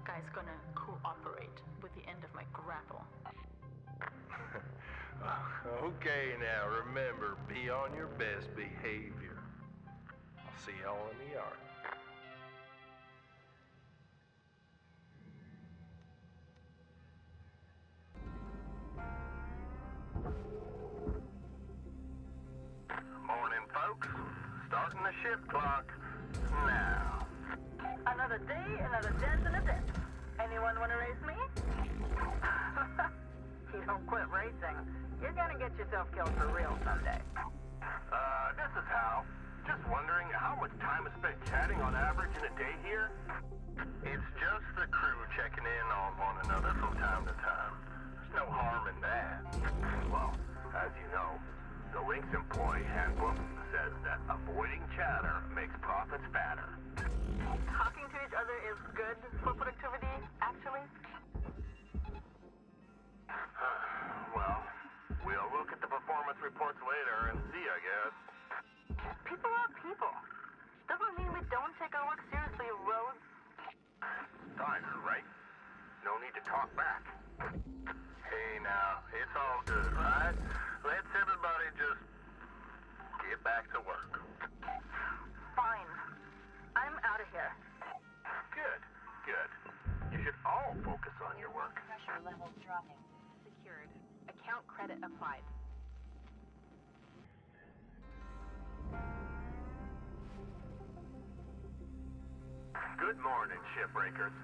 Guy's gonna cooperate with the end of my grapple. Okay, now remember, be on your best behavior. I'll see y'all in the yard. Morning, folks. Starting the shift clock now. Another day, another dent in a dent. Anyone wanna race me? You don't quit racing, you're gonna get yourself killed for real someday. This is Hal. Just wondering how much time is spent chatting on average in a day here? It's just the crew checking in on one another from time to time. There's no harm in that. Well, as you know, the Link's employee handbook says that avoiding chatter makes profits fatter. Talking to each other is good for productivity, actually. Well, we'll look at the performance reports later and see, I guess. People are people. Doesn't mean we don't take our work seriously, Rhodes. Diner, right? No need to talk back. Hey now, it's all good, right? Let's everybody just get back to work. Fine. I'm out of here. Good, good. You should all focus on your work. Pressure levels dropping. Secured. Account credit applied. Good morning, Shipbreakers.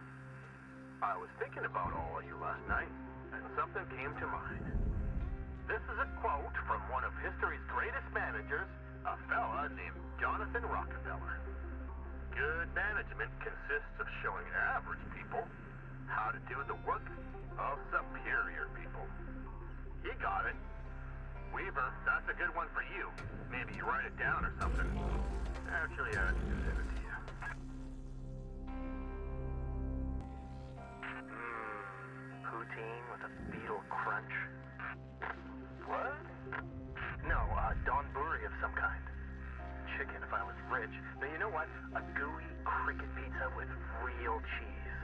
I was thinking about all of you last night, and something came to mind. This is a quote from one of history's greatest managers, a fella named Jonathan Rockefeller. Good management consists of showing average people how to do the work of superior people. You got it. Weaver, that's a good one for you. Maybe you write it down or something. Actually, I can send it to you. Poutine with a beetle crunch. What? No, donburi of some kind. Chicken if I was rich. But you know what? A gooey cricket pizza with real cheese.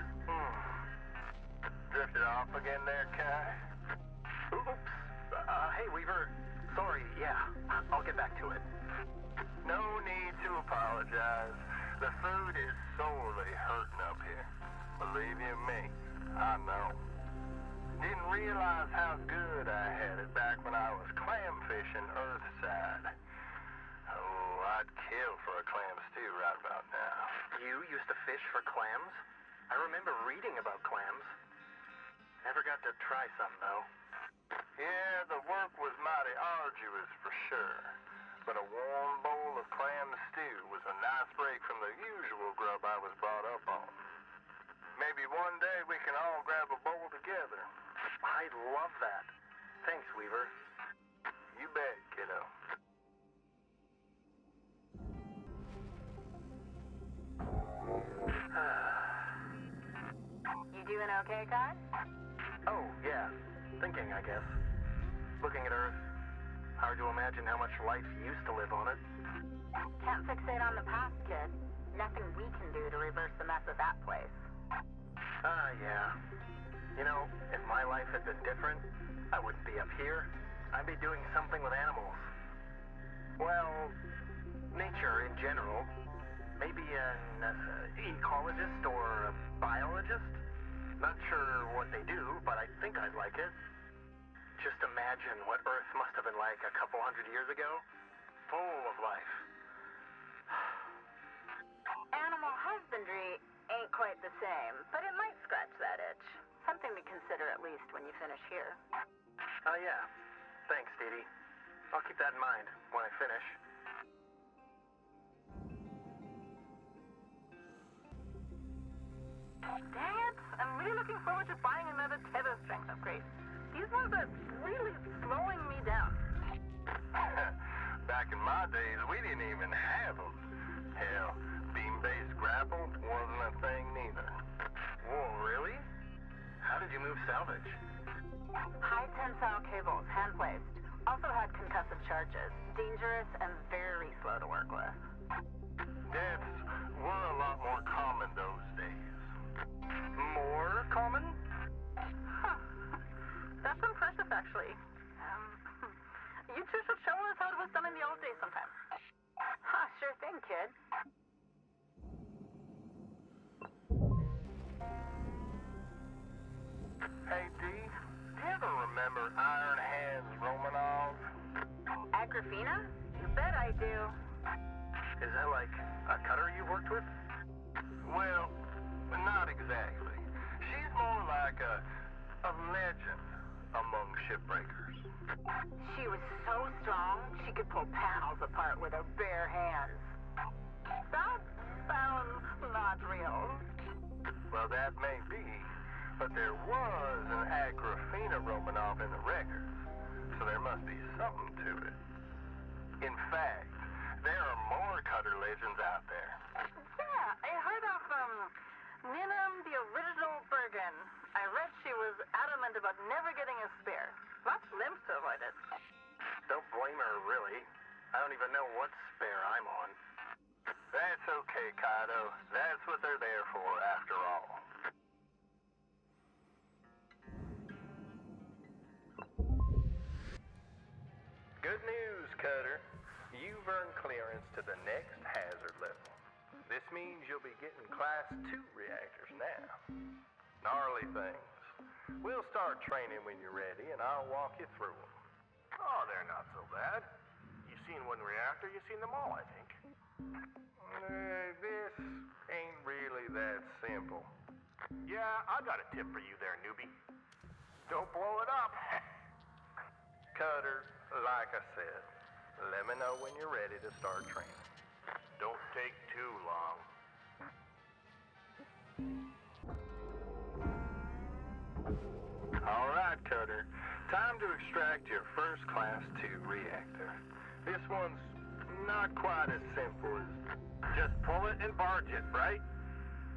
Drifted off again there, Kai? Oops. Hey, Weaver. Sorry, yeah. I'll get back to it. No need to apologize. The food is sorely hurting up here. Believe you me, I know. Didn't realize how good I had it back when I was clam fishing Earthside. Oh, I'd kill for a clam stew right about now. You used to fish for clams? I remember reading about clams. Never got to try some, though. Yeah, the work was mighty arduous for sure. but a warm bowl of clam stew was a nice break from the usual grub I was brought up on. Maybe one day we can all grab a bowl together. I'd love that. Thanks, Weaver. You bet, kiddo. You doing okay, Kai? Oh, yeah. Thinking, I guess. Looking at Earth. Hard to imagine how much life used to live on it. Can't fixate on the past, kid. Nothing we can do to reverse the mess of that place. Yeah. You know, if my life had been different, I wouldn't be up here. I'd be doing something with animals. Well, nature in general. Maybe an ecologist or a biologist? Not sure what they do, but I think I'd like it. Just imagine what Earth must have been like a couple hundred years ago. Full of life. Animal husbandry ain't quite the same, but it might scratch that itch. Something to consider at least when you finish here. Yeah. Thanks, Dee Dee. I'll keep that in mind when I finish. Dang it! I'm really looking forward to buying another tether strength upgrade. These ones are really slowing me down. Back in my days, we didn't even have them. Hell, beam-based grapple wasn't a thing neither. Whoa, really? How did you move salvage? High tensile cables, hand placed. Also had concussive charges. Dangerous and very slow to work with. Deaths were a lot more common those days. More common? Huh. That's impressive, actually. You two should show us how it was done in the old days sometime. Sure thing, kid. Hey, Dee, do you ever remember Iron Hands Romanov? Agrafina? You bet I do. Is that like a cutter you've worked with? Well, not exactly. She's more like a legend among shipbreakers. She was so strong, she could pull panels apart with her bare hands. That sounds not real. Well, that may be, but there was an Agrafina Romanov in the records, so there must be something to it. In fact, there are more cutter legends out there. Yeah, I heard of, Ninam the original Bergen. I read she was adamant about never getting a spare. Lots of limbs to avoid it. Don't blame her, really. I don't even know what spare I'm on. That's okay, Kaido. That's what they're there for, after all. Good news, Cutter. You've earned clearance to the next hazard level. This means you'll be getting Class 2 reactors now. Gnarly things. We'll start training when you're ready, and I'll walk you through them. Oh, they're not so bad. You've seen one reactor, you've seen them all, I think. This ain't really that simple. Yeah, I got a tip for you there, newbie. Don't blow it up. Cutter, like I said, let me know when you're ready to start training. Don't take too long. All right, Cutter. Time to extract your first Class 2 reactor. This one's not quite as simple as just pull it and barge it, right?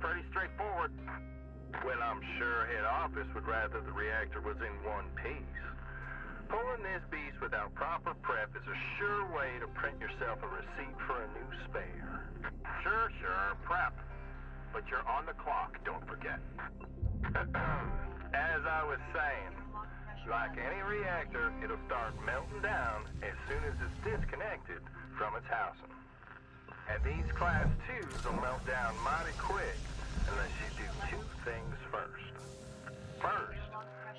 Pretty straightforward. Well, I'm sure head office would rather the reactor was in one piece. Pulling this beast without proper prep is a sure way to print yourself a receipt for a new spare. Sure, prep. But you're on the clock, don't forget. As I was saying, like any reactor, it'll start melting down as soon as it's disconnected from its housing. And these Class 2s will melt down mighty quick unless you do two things first. First,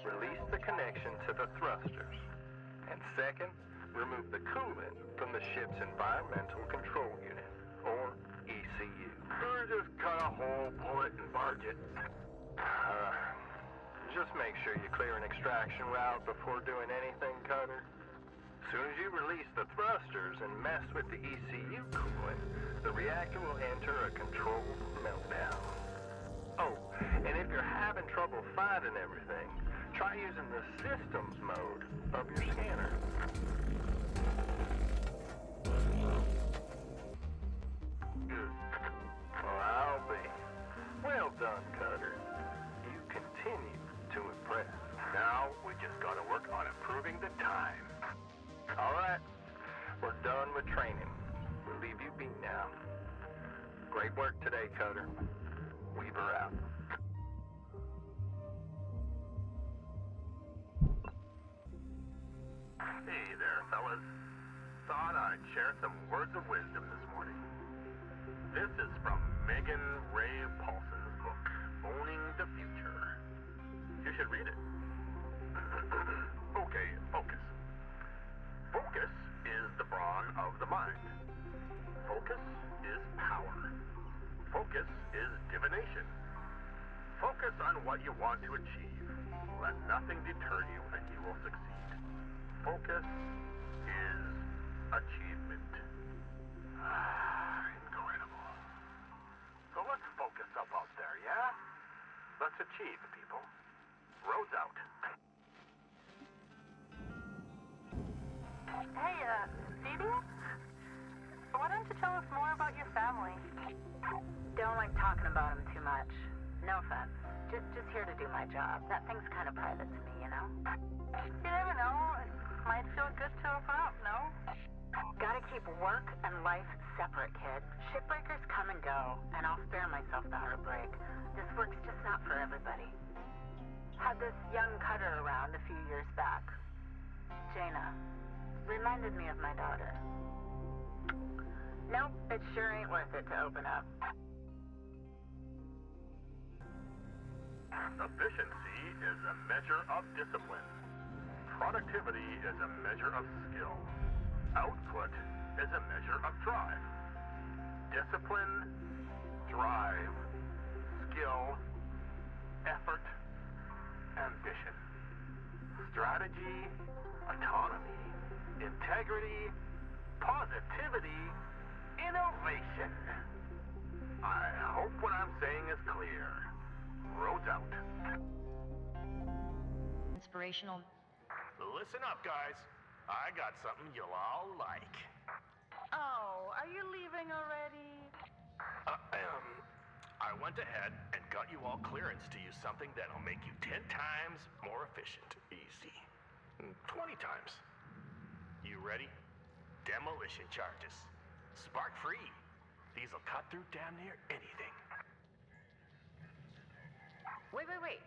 release the connection to the thrusters. And second, remove the coolant from the ship's environmental control unit, or ECU. Or just cut a hole, pull it, and barge it. Just make sure you clear an extraction route before doing anything, Cutter. As soon as you release release the thrusters and mess with the ECU coolant, the reactor will enter a controlled meltdown. Oh, and if you're having trouble finding everything, try using the systems mode of your scanner. Good. Well, I'll be. Well done, Cutter. You continue to impress. Now we just gotta work on improving the time. All right, we're done with training. We'll leave you be now. Great work today, Cutter. Weaver out. Hey there, fellas. Thought I'd share some words of wisdom this morning. This is from Megan Ray Paulson's book, Owning the Future. You should read it. Okay, focus. Focus is the brawn of the mind. Focus is power. Focus is divination. Focus on what you want to achieve. Let nothing deter you and you will succeed. Focus is achievement. Incredible. So let's focus up out there, yeah? Let's achieve, people. Roads out. Hey, Dee Dee? Why don't you tell us more about your family? Don't like talking about him too much. No offense. Just here to do my job. That thing's kind of private to me, you know? You never know. It might feel good to open up, no? Gotta keep work and life separate, kid. Shipbreakers come and go, and I'll spare myself the heartbreak. This work's just not for everybody. Had this young Cutter around a few years back. Jaina. Reminded me of my daughter. Nope, it sure ain't worth it to open up. Efficiency is a measure of discipline. Productivity is a measure of skill. Output is a measure of drive. Discipline, drive, skill, effort, ambition. Strategy, autonomy, integrity, positivity, innovation. I hope what I'm saying is clear. Roads out. Inspirational. Listen up, guys. I got something you'll all like. Oh, are you leaving already? I went ahead and got you all clearance to use something that'll make you 10 times more efficient. Easy. 20 times. You ready? Demolition charges. Spark free. These'll cut through damn near anything. Wait.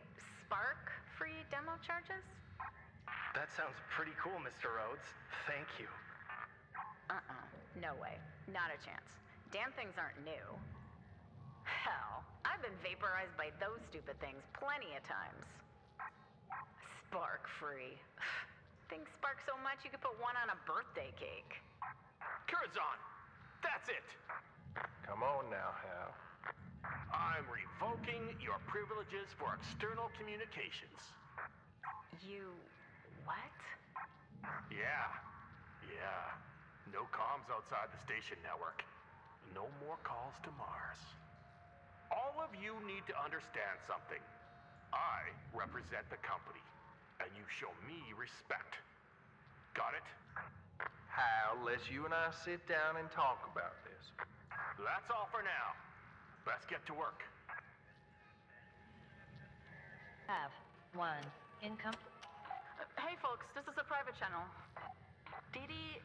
Spark-free demo charges? That sounds pretty cool, Mr. Rhodes. Thank you. No way. Not a chance. Damn things aren't new. Hell, I've been vaporized by those stupid things plenty of times. Spark-free. Things spark so much you could put one on a birthday cake. Curzon! That's it! Come on now, Hal. I'm revoking your privileges for external communications. You... what? Yeah. No comms outside the station network. No more calls to Mars. All of you need to understand something. I represent the company, and you show me respect. Got it? Hal, let's you and I sit down and talk about this. That's all for now. Let's get to work. Have one income. Hey, folks, this is a private channel. Dee Dee,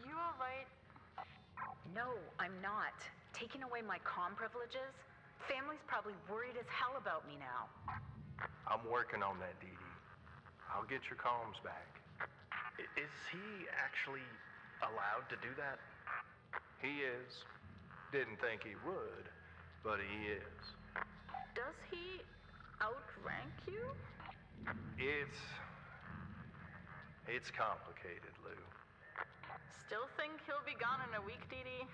you alright? No, I'm not. Taking away my comm privileges? Family's probably worried as hell about me now. I'm working on that, Dee Dee. I'll get your comms back. Is he actually allowed to do that? He is. Didn't think he would, but he is. Does he outrank you? It's complicated, Lou. Still think he'll be gone in a week, Dee Dee?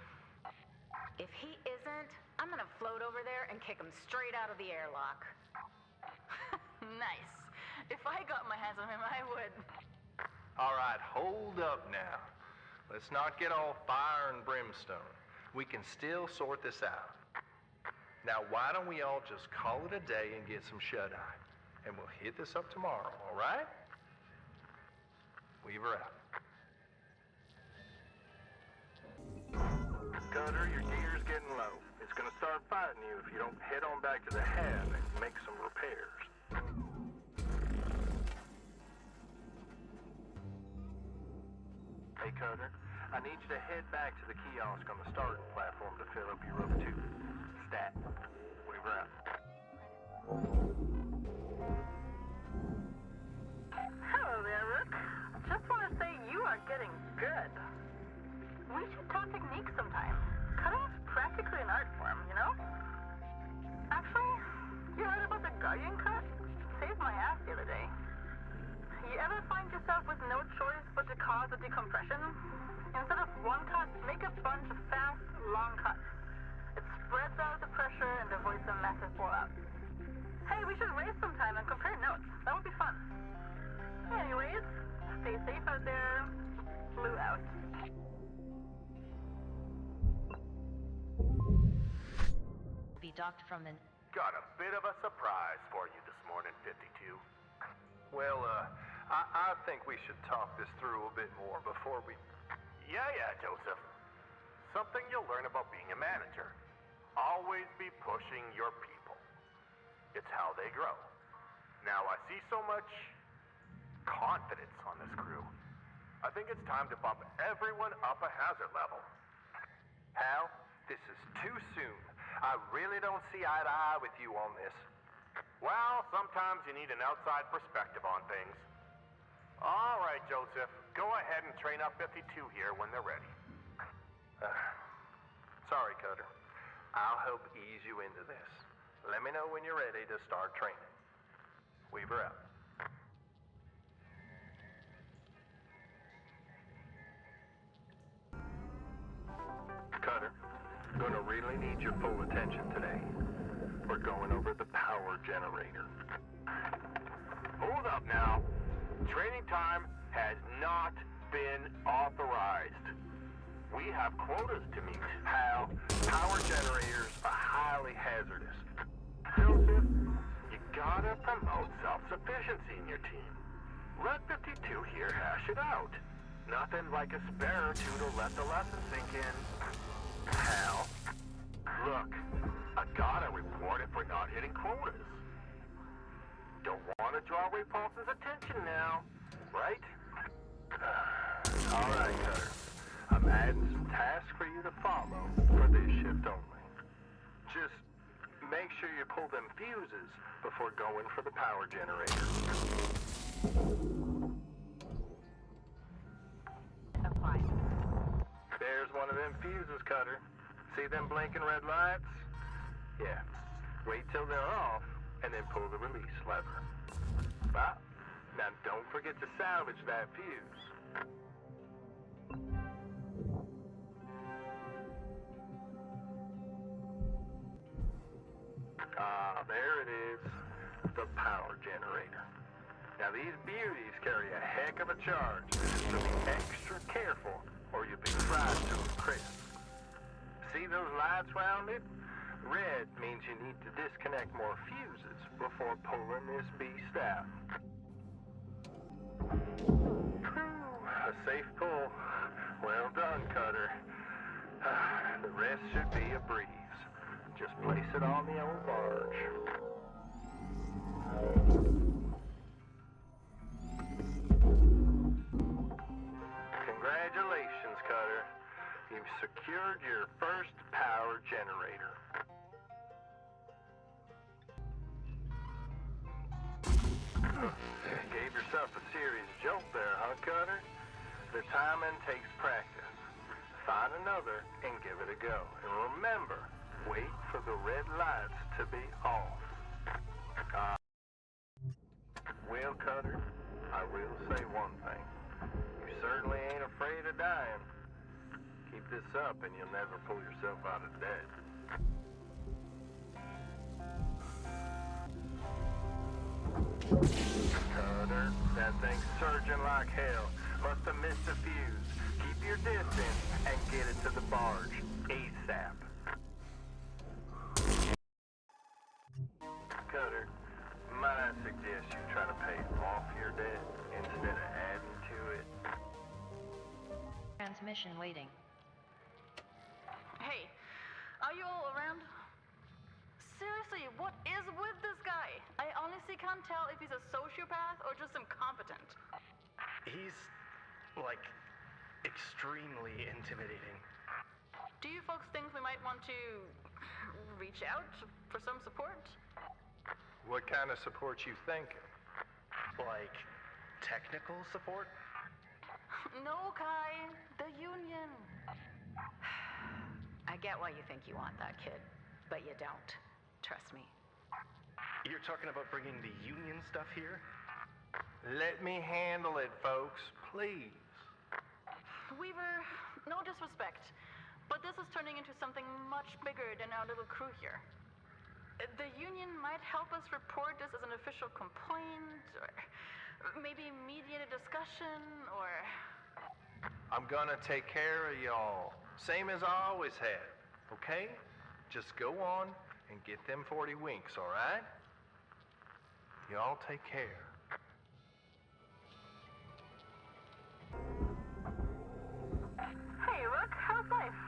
If he isn't, I'm gonna float over there and kick him straight out of the airlock. Nice. If I got my hands on him, I would. All right, hold up now. Let's not get all fire and brimstone. We can still sort this out. Now, why don't we all just call it a day and get some shut-eye? And we'll hit this up tomorrow, all right? Weaver out. Cutter, your gear's getting low. It's gonna start fighting you if you don't head on back to the hab and make some repairs. Hey, Cutter, I need you to head back to the kiosk on the starting platform to fill up your rope 2. Stat. Weaver out. Hello there, Rook. Just want to say you are getting good. We should talk technique sometime. Cutting's practically an art form, you know? Actually, you heard about the Guardian cut? Saved my ass the other day. You ever find yourself with no choice but to cause a decompression? Instead of one cut, make a bunch of fast, long cuts. It spreads out the pressure and avoids a massive blowout. Hey, we should race sometime and compare notes. That would be fun. Anyways, stay safe out there. Blue out. Be docked from an Got a bit of a surprise for you this morning, 52. Well, I think we should talk this through a bit more before we... Yeah, Joseph. Something you'll learn about being a manager. Always be pushing your people. It's how they grow. Now, I see so much confidence on this crew. I think it's time to bump everyone up a hazard level. Hal, this is too soon. I really don't see eye to eye with you on this. Well, sometimes you need an outside perspective on things. All right, Joseph. Go ahead and train up 52 here when they're ready. Sorry, Cutter. I'll help ease you into this. Let me know when you're ready to start training. Weaver out. Cutter, gonna really need your full attention today. We're going over the power generator. Hold up now. Training time has not been authorized. We have quotas to meet. Hal, power generators are highly hazardous. Joseph, you gotta promote self-sufficiency in your team. Let 52 here hash it out. Nothing like a spare or two to let the lesson sink in. Hal, look, I gotta report if we're not hitting quotas. Don't want to draw Repulsion's attention now, right? All right, Cutter. I'm adding some tasks for you to follow for this shift only. Just make sure you pull them fuses before going for the power generator. apply. There's one of them fuses, Cutter. See them blinking red lights? Yeah. Wait till they're off, and then pull the release lever. But, now don't forget to salvage that fuse. Ah, there it is. The power generator. Now these beauties carry a heck of a charge, so be extra careful or you'll be fried to a crisp. See those lights round it? Red means you need to disconnect more fuses before pulling this beast out. Whew, a safe pull. Well done, Cutter. The rest should be a breeze. Just place it on the old barge. Congratulations, Cutter. You've secured your first power generator. Gave yourself a serious jolt there, huh, Cutter? The timing takes practice. Find another and give it a go. And remember, wait for the red lights to be off. Well, Cutter, I will say one thing. You certainly ain't afraid of dying. Keep this up and you'll never pull yourself out of debt. Cutter, that thing's surging like hell. Must have missed a fuse. Keep your distance and get it to the barge ASAP. Cutter, might I suggest you try to pay off your debt instead of adding to it? Transmission waiting. Hey, are you all around? Seriously, what is with this guy? I honestly can't tell if he's a sociopath or just incompetent. He's, like, extremely intimidating. Do you folks think we might want to reach out for some support? What kind of support you thinking? Like, technical support? No, Kai. The Union. I get why you think you want that kid, but you don't. Trust me. You're talking about bringing the Union stuff here? Let me handle it, folks, please. Weaver, no disrespect, but this is turning into something much bigger than our little crew here. The Union might help us report this as an official complaint, or maybe mediate a discussion, or... I'm gonna take care of y'all, same as I always have, okay? Just go on and get them 40 winks, all right? Y'all take care. Hey, Rook, how's life?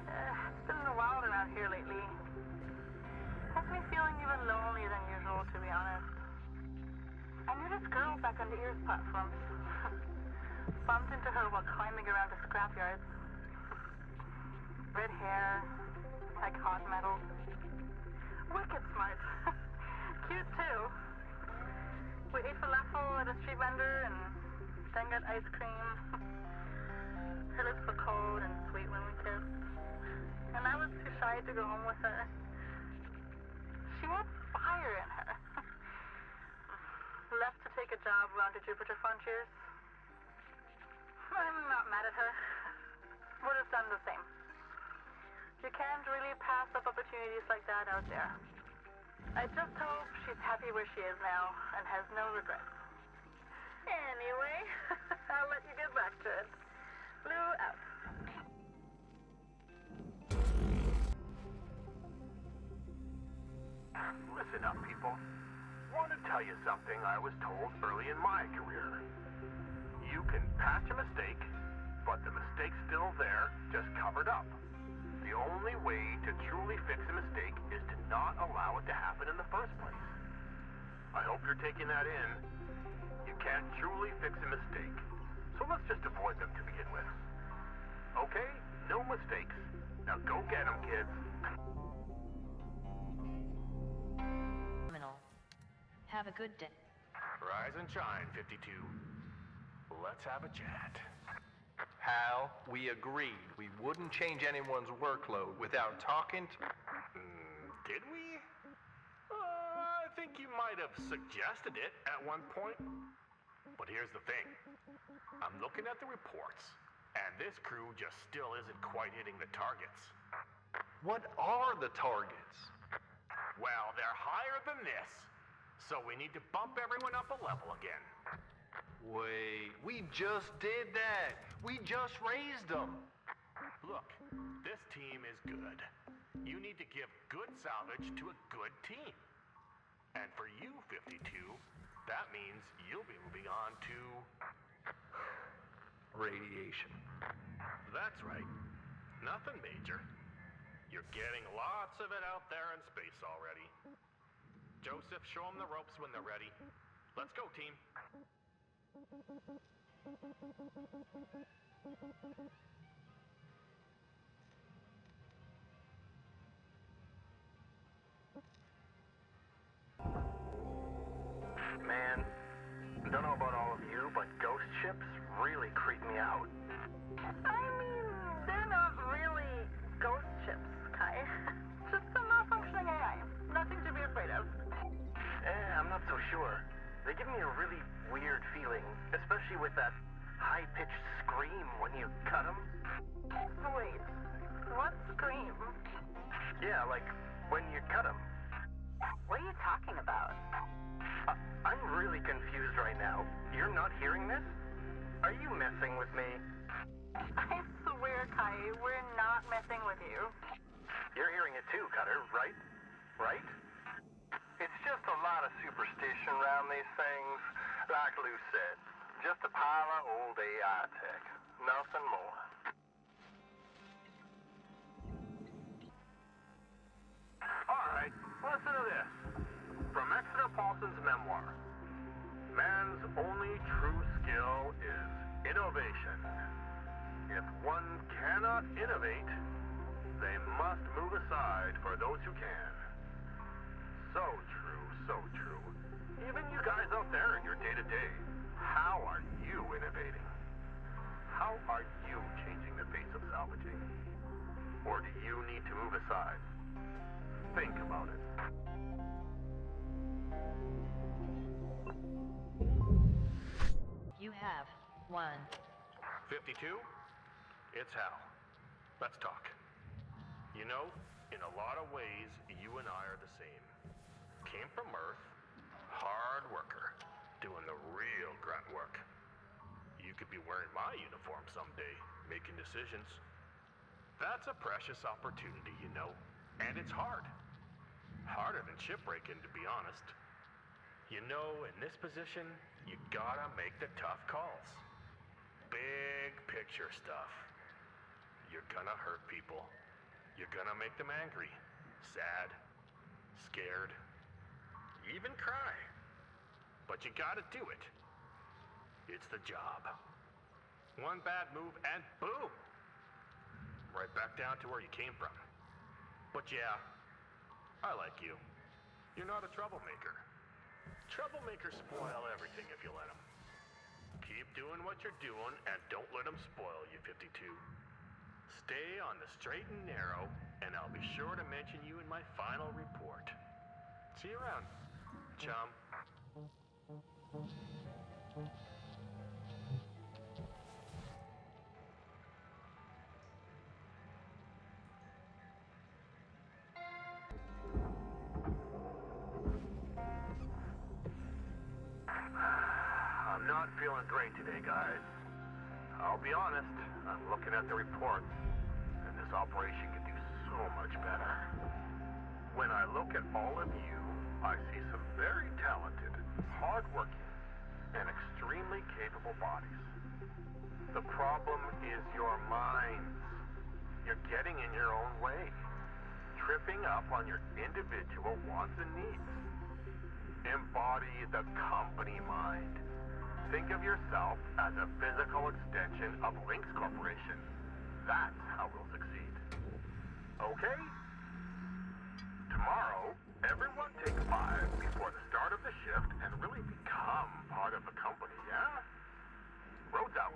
It's been a while around here lately. Has me feeling even lonelier than usual, to be honest. I knew this girl back on the Ears platforms. Bumped into her while climbing around the scrapyards. Red hair, like hot metal. Wicked smart. Cute too. We ate falafel at a street vendor and then got ice cream. Her lips were cold and sweet when we kissed. And I was too shy to go home with her. She had fire in her. Left to take a job around the Jupiter Frontiers. I'm not mad at her. Would have done the same. You can't really pass up opportunities like that out there. I just hope she's happy where she is now and has no regrets. Anyway, I'll let you get back to it. Blue out. Listen up, people. Want to tell you something I was told early in my career. You can patch a mistake, but the mistake's still there, just covered up. The only way to truly fix a mistake is to not allow it to happen in the first place. I hope you're taking that in. You can't truly fix a mistake, so let's just avoid them to begin with. Okay? No mistakes. Now go get them, kids. Terminal. Have a good day. Rise and shine, 52. Let's have a chat. Hal, we agreed we wouldn't change anyone's workload without talking to... Did we? I think you might have suggested it at one point. But here's the thing. I'm looking at the reports, and this crew just still isn't quite hitting the targets. What are the targets? Well, they're higher than this, so we need to bump everyone up a level again. Wait, we just did that. We just raised them. Look, this team is good. You need to give good salvage to a good team. And for you, 52, that means you'll be moving on to... Radiation. That's right. Nothing major. You're getting lots of it out there in space already. Joseph, show them the ropes when they're ready. Let's go, team. Man, don't know about all of you, but ghost ships really creep me out. I mean, they're not really ghost ships, Kai. Just a malfunctioning AI. Nothing to be afraid of. I'm not so sure. They give me a really weird feeling, especially with that high-pitched scream when you cut them. Wait, what scream? Yeah, like when you cut them. What are you talking about? I'm really confused right now. You're not hearing this? Are you messing with me? I swear, Kai, we're not messing with you. You're hearing it too, Cutter, right? Right? It's just a lot of superstition around these things. Like Lou said, just a pile of old AI tech. Nothing more. Alright, listen to this. From Exeter Paulson's memoir. Man's only true skill is innovation. If one cannot innovate, they must move aside for those who can. So true, so true. Even you guys out there in your day-to-day, how are you innovating? How are you changing the face of salvaging? Or do you need to move aside? Think about it. You have one. 52? It's Hal. Let's talk. You know, in a lot of ways, you and I are the same. Came from Earth, hard worker, doing the real grunt work. You could be wearing my uniform someday, making decisions. That's a precious opportunity, you know, and it's hard. Harder than shipbreaking, to be honest. You know, in this position, you gotta make the tough calls. Big picture stuff. You're gonna hurt people. You're gonna make them angry, sad, scared, even cry. But you gotta do it. It's the job. One bad move and boom! Right back down to where you came from. But yeah, I like you. You're not a troublemaker. Troublemakers spoil everything if you let them. Keep doing what you're doing and don't let them spoil you, 52. Stay on the straight and narrow, and I'll be sure to mention you in my final report. See you around, chum. I'm not feeling great today, guys. I'll be honest, I'm looking at the reports, and this operation could do so much better. When I look at all of you, I see some very talented, hardworking, and extremely capable bodies. The problem is your minds. You're getting in your own way, tripping up on your individual wants and needs. Embody the company mind. Think of yourself as a physical extension of Lynx Corporation. That's how we'll succeed. Okay? Tomorrow, everyone take 5 before the start of the shift and really become part of the company, yeah? Roads out.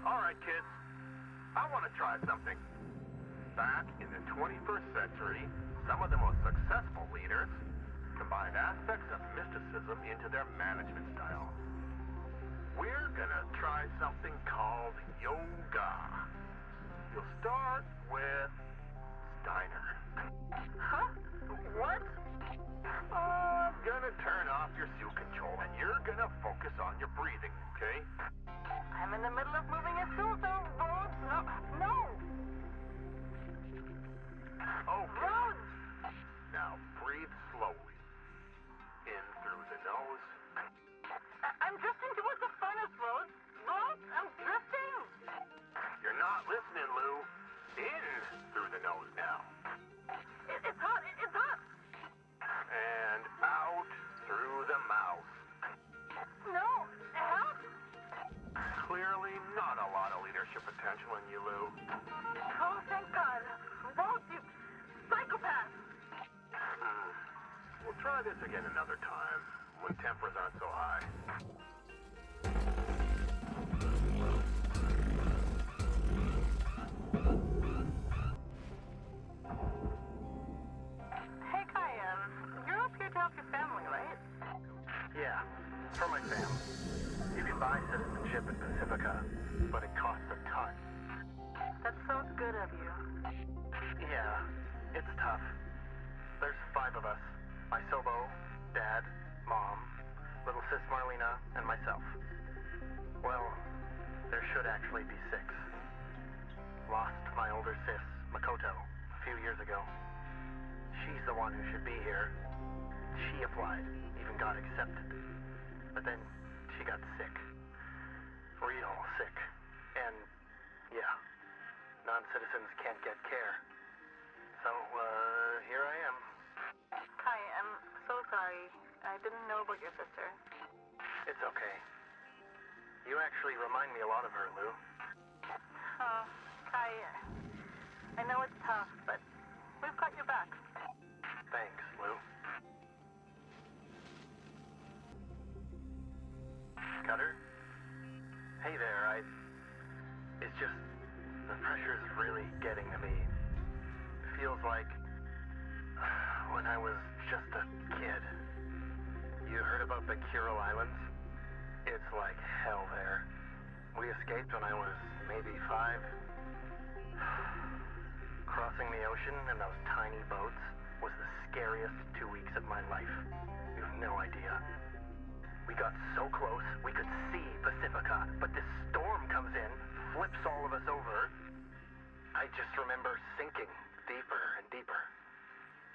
All right, kids. I want to try something. Back in the 21st century, some of the most successful leaders combined aspects of mysticism into their management style. We're gonna try something called yoga. You'll start with Steiner. Huh? What? I'm gonna turn off your suit control and you're gonna focus on your breathing, okay? I'm in the middle of moving a stool, so Rhodes, no. Okay. Rhodes! Now breathe slowly. In through the nose. I'm drifting towards the furnace, Rhodes. Rhodes, I'm drifting. You're not listening, Lou. In through the nose now. It's hot. It's hot. And out through the mouth. No, help. Clearly not a lot of leadership potential in you, Lou. Oh, thank God. Rhodes, you psychopath. We'll try this again another time, when tempers aren't so high. Hey, Kai, you're up here to help your family, right? Yeah, for my family. You can buy citizenship in Pacifica, but it costs a ton. That's so good of you. Yeah, it's tough. There's 5 of us. My Sobo, Dad, Dad, Mom, little sis Marlena, and myself. Well, there should actually be 6. Lost my older sis, Makoto, a few years ago. She's the one who should be here. She applied, even got accepted. But then she got sick. Real sick. And, yeah, non-citizens can't get care. So, here I am. Kai, I'm so sorry. I didn't know about your sister. It's okay. You actually remind me a lot of her, Lou. Oh, Kai, I know it's tough, but we've got your back. Thanks, Lou. Cutter? Hey there, It's just, the pressure's really getting to me. It feels like when I was just a kid. You heard about the Kuril Islands? It's like hell there. We escaped when I was maybe 5. Crossing the ocean in those tiny boats was the scariest 2 weeks of my life. You have no idea. We got so close, we could see Pacifica, but this storm comes in, flips all of us over. I just remember sinking deeper and deeper.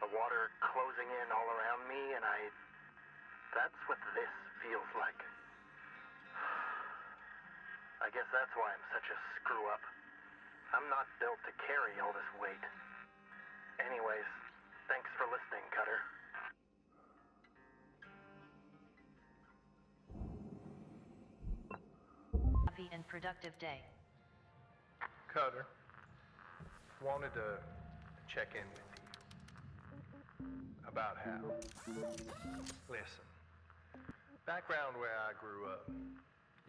The water closing in all around me, and that's what this feels like. I guess that's why I'm such a screw-up. I'm not built to carry all this weight. Anyways, thanks for listening, Cutter. Happy and productive day. Cutter, wanted to check in with you about Hal. Listen, background where I grew up,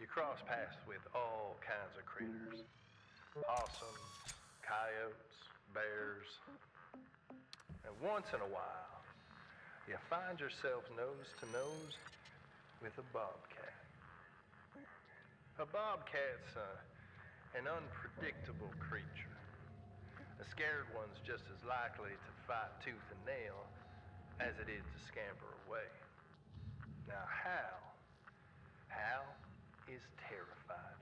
you cross paths with all kinds of critters. Possums, coyotes, bears. And once in a while, you find yourself nose to nose with a bobcat. A bobcat's an unpredictable creature. A scared one's just as likely to fight tooth and nail as it is to scamper away. Now, Hal is terrified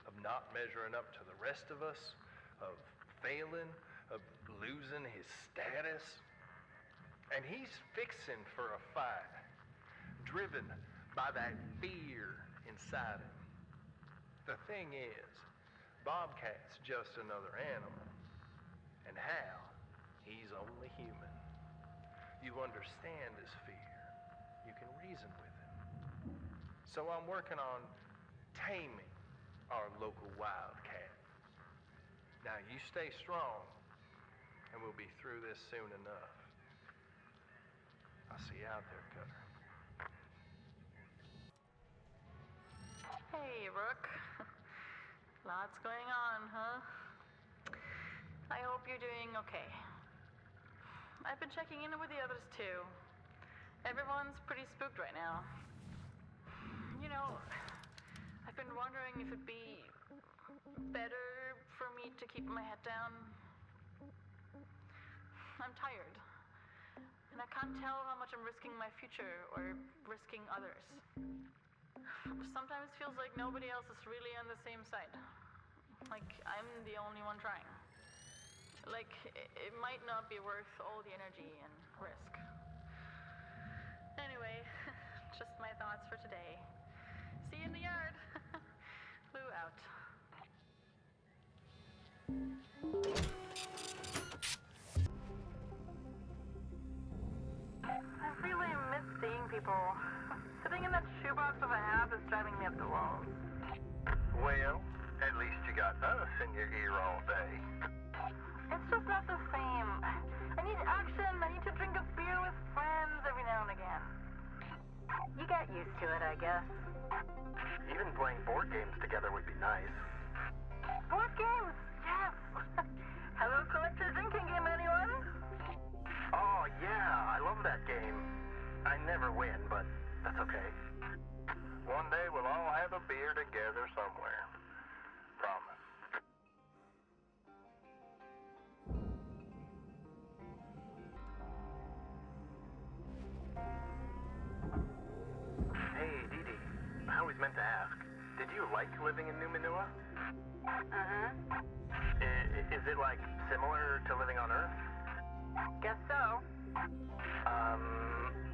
of not measuring up to the rest of us, of failing, of losing his status. And he's fixing for a fight, driven by that fear inside him. The thing is, Bobcat's just another animal, and Hal, he's only human. You understand his fear. You can reason with him. So I'm working on taming our local wildcat. Now you stay strong, and we'll be through this soon enough. I'll see you out there, Cutter. Hey, Rook. Lots going on, huh? I hope you're doing okay. I've been checking in with the others too. Everyone's pretty spooked right now. You know, I've been wondering if it'd be better for me to keep my head down. I'm tired. And I can't tell how much I'm risking my future or risking others. Sometimes it feels like nobody else is really on the same side. Like I'm the only one trying. Like it might not be worth all the energy and risk. Anyway, just my thoughts for today. See you in the yard. Lou out. I really miss seeing people. Sitting in that shoebox of a house is driving me up the walls. Well, at least you got us in your ear all day. It's just not the same. I need action. I need to drink a beer with friends every now and again. You get used to it, I guess. Even playing board games together would be nice. Board games, yes. Hello, collector drinking game, anyone? Oh, yeah, I love that game. I never win, but that's okay. One day we'll all have a beer together somewhere. Promise. you like living in New Manila? Mm-hmm. Is it like similar to living on Earth? Guess so.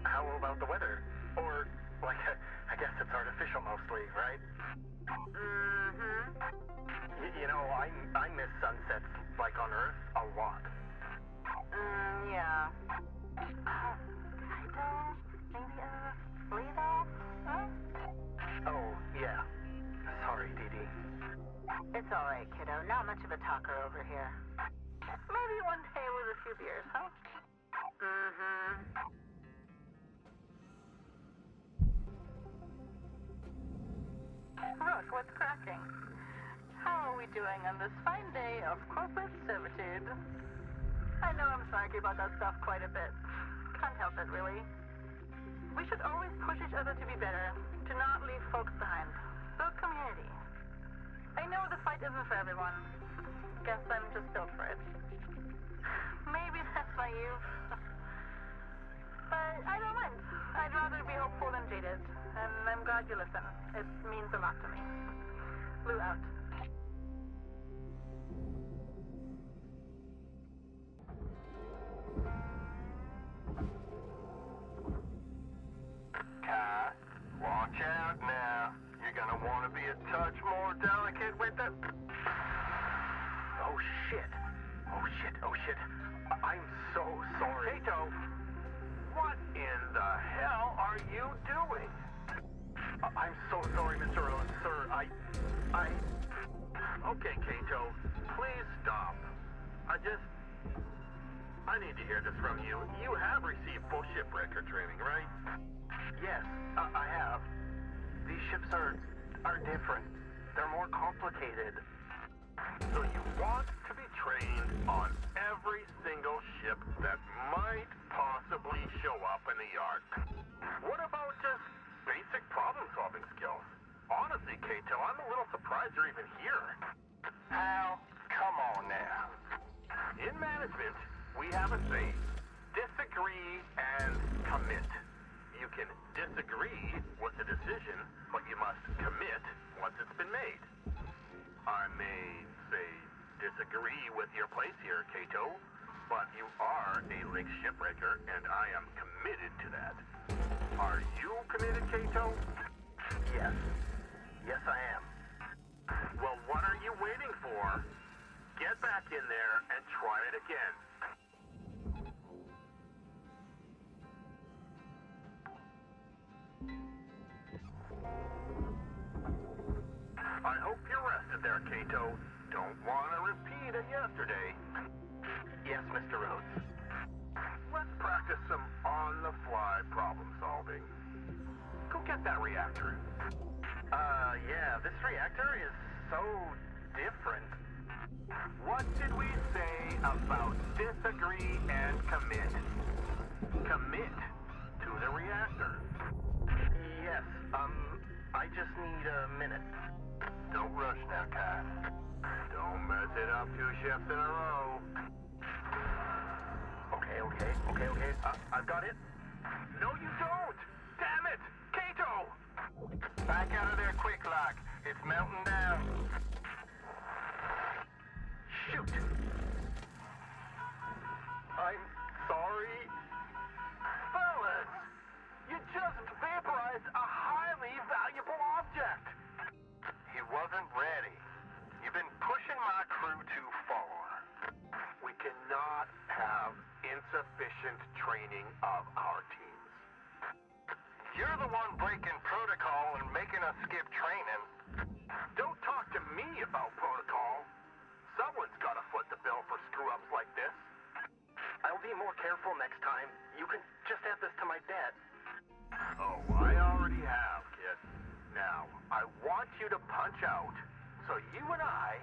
How about the weather? Or, like, I guess it's artificial mostly, right? Mm-hmm. You know, I miss sunsets like on Earth a lot. Yeah. Kaito, maybe leave off? Huh? Oh, yeah. Sorry, Dee Dee. It's alright, kiddo. Not much of a talker over here. Maybe one day with a few beers, huh? Mm-hmm. Look, what's cracking? How are we doing on this fine day of corporate servitude? I know I'm snarky about that stuff quite a bit. Can't help it, really. We should always push each other to be better, to not leave folks behind. Build community. I know the fight isn't for everyone. Guess I'm just built for it. Maybe that's naive. But I don't mind. I'd rather be hopeful than jaded. And I'm glad you listen. It means a lot to me. Lou out. Kai, watch out now. You're gonna want to be a touch more delicate with the... Oh, shit. Oh, shit. Oh, shit. I'm so sorry. Kato, what in the hell are you doing? I'm so sorry, Mr. Rhodes, sir. Okay, Kato, please stop. I need to hear this from you. You have received full Shipbreaker training, right? Yes, I have. These ships are different. They're more complicated. So you want to be trained on every single ship that might possibly show up in the yard. What about just basic problem-solving skills? Honestly, Kato, I'm a little surprised you're even here. Al, come on now. In management, we have a saying, disagree and commit. You can disagree with the decision, but you must commit once it's been made. I may say disagree with your place here, Kato, but you are a Link Shipbreaker, and I am committed to that. Are you committed, Kato? Yes. Yes, I am. Well, what are you waiting for? Get back in there and try it again. I hope you're rested there, Kato. Don't want to repeat of yesterday. Yes, Mr. Rhodes. Let's practice some on-the-fly problem solving. Go get that reactor. Yeah, this reactor is so different. What did we say about disagree and commit? Commit to the reactor. Yes, I just need a minute. Don't rush now, Kai. Don't mess it up 2 shifts in a row. Okay. I've got it. No, you don't! Damn it! Kato! Back out of there quick, like. It's melting down. Shoot! I'm sorry. Fellas! You just vaporized a highly valuable object! He wasn't ready. You've been pushing my crew too far. We cannot have insufficient training of our teams. You're the one breaking protocol and making us skip training. Don't talk to me about protocol. Someone's got to foot the bill for screw-ups like this. I'll be more careful next time. You can just add this to my debt. Oh, I already have, kid. Now, I want you to punch out so you and I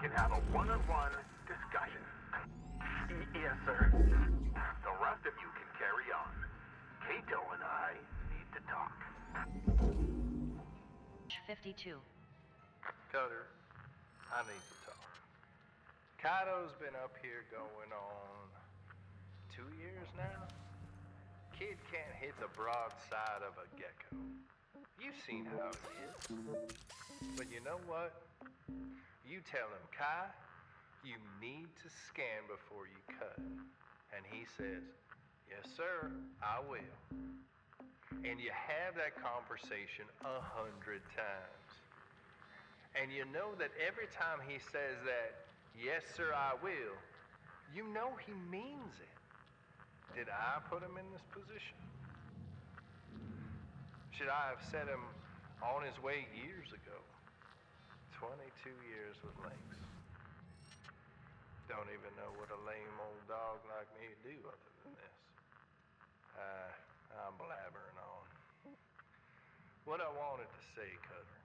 can have a one-on-one discussion. Yes, sir. The rest of you can carry on. Kato and I need to talk. 52. Cutter, I need to talk. Kaido's been up here going on 2 years now. Kid can't hit the broad side of a gecko. You've seen how it is. But you know what? You tell him, Kai, you need to scan before you cut. And he says, yes, sir, I will. And you have that conversation 100 times. And you know that every time he says that, yes, sir, I will, you know he means it. Did I put him in this position? Should I have set him on his way years ago? 22 years with Lynx. Don't even know what a lame old dog like me would do other than this. I'm blabbering on. What I wanted to say, Cutter,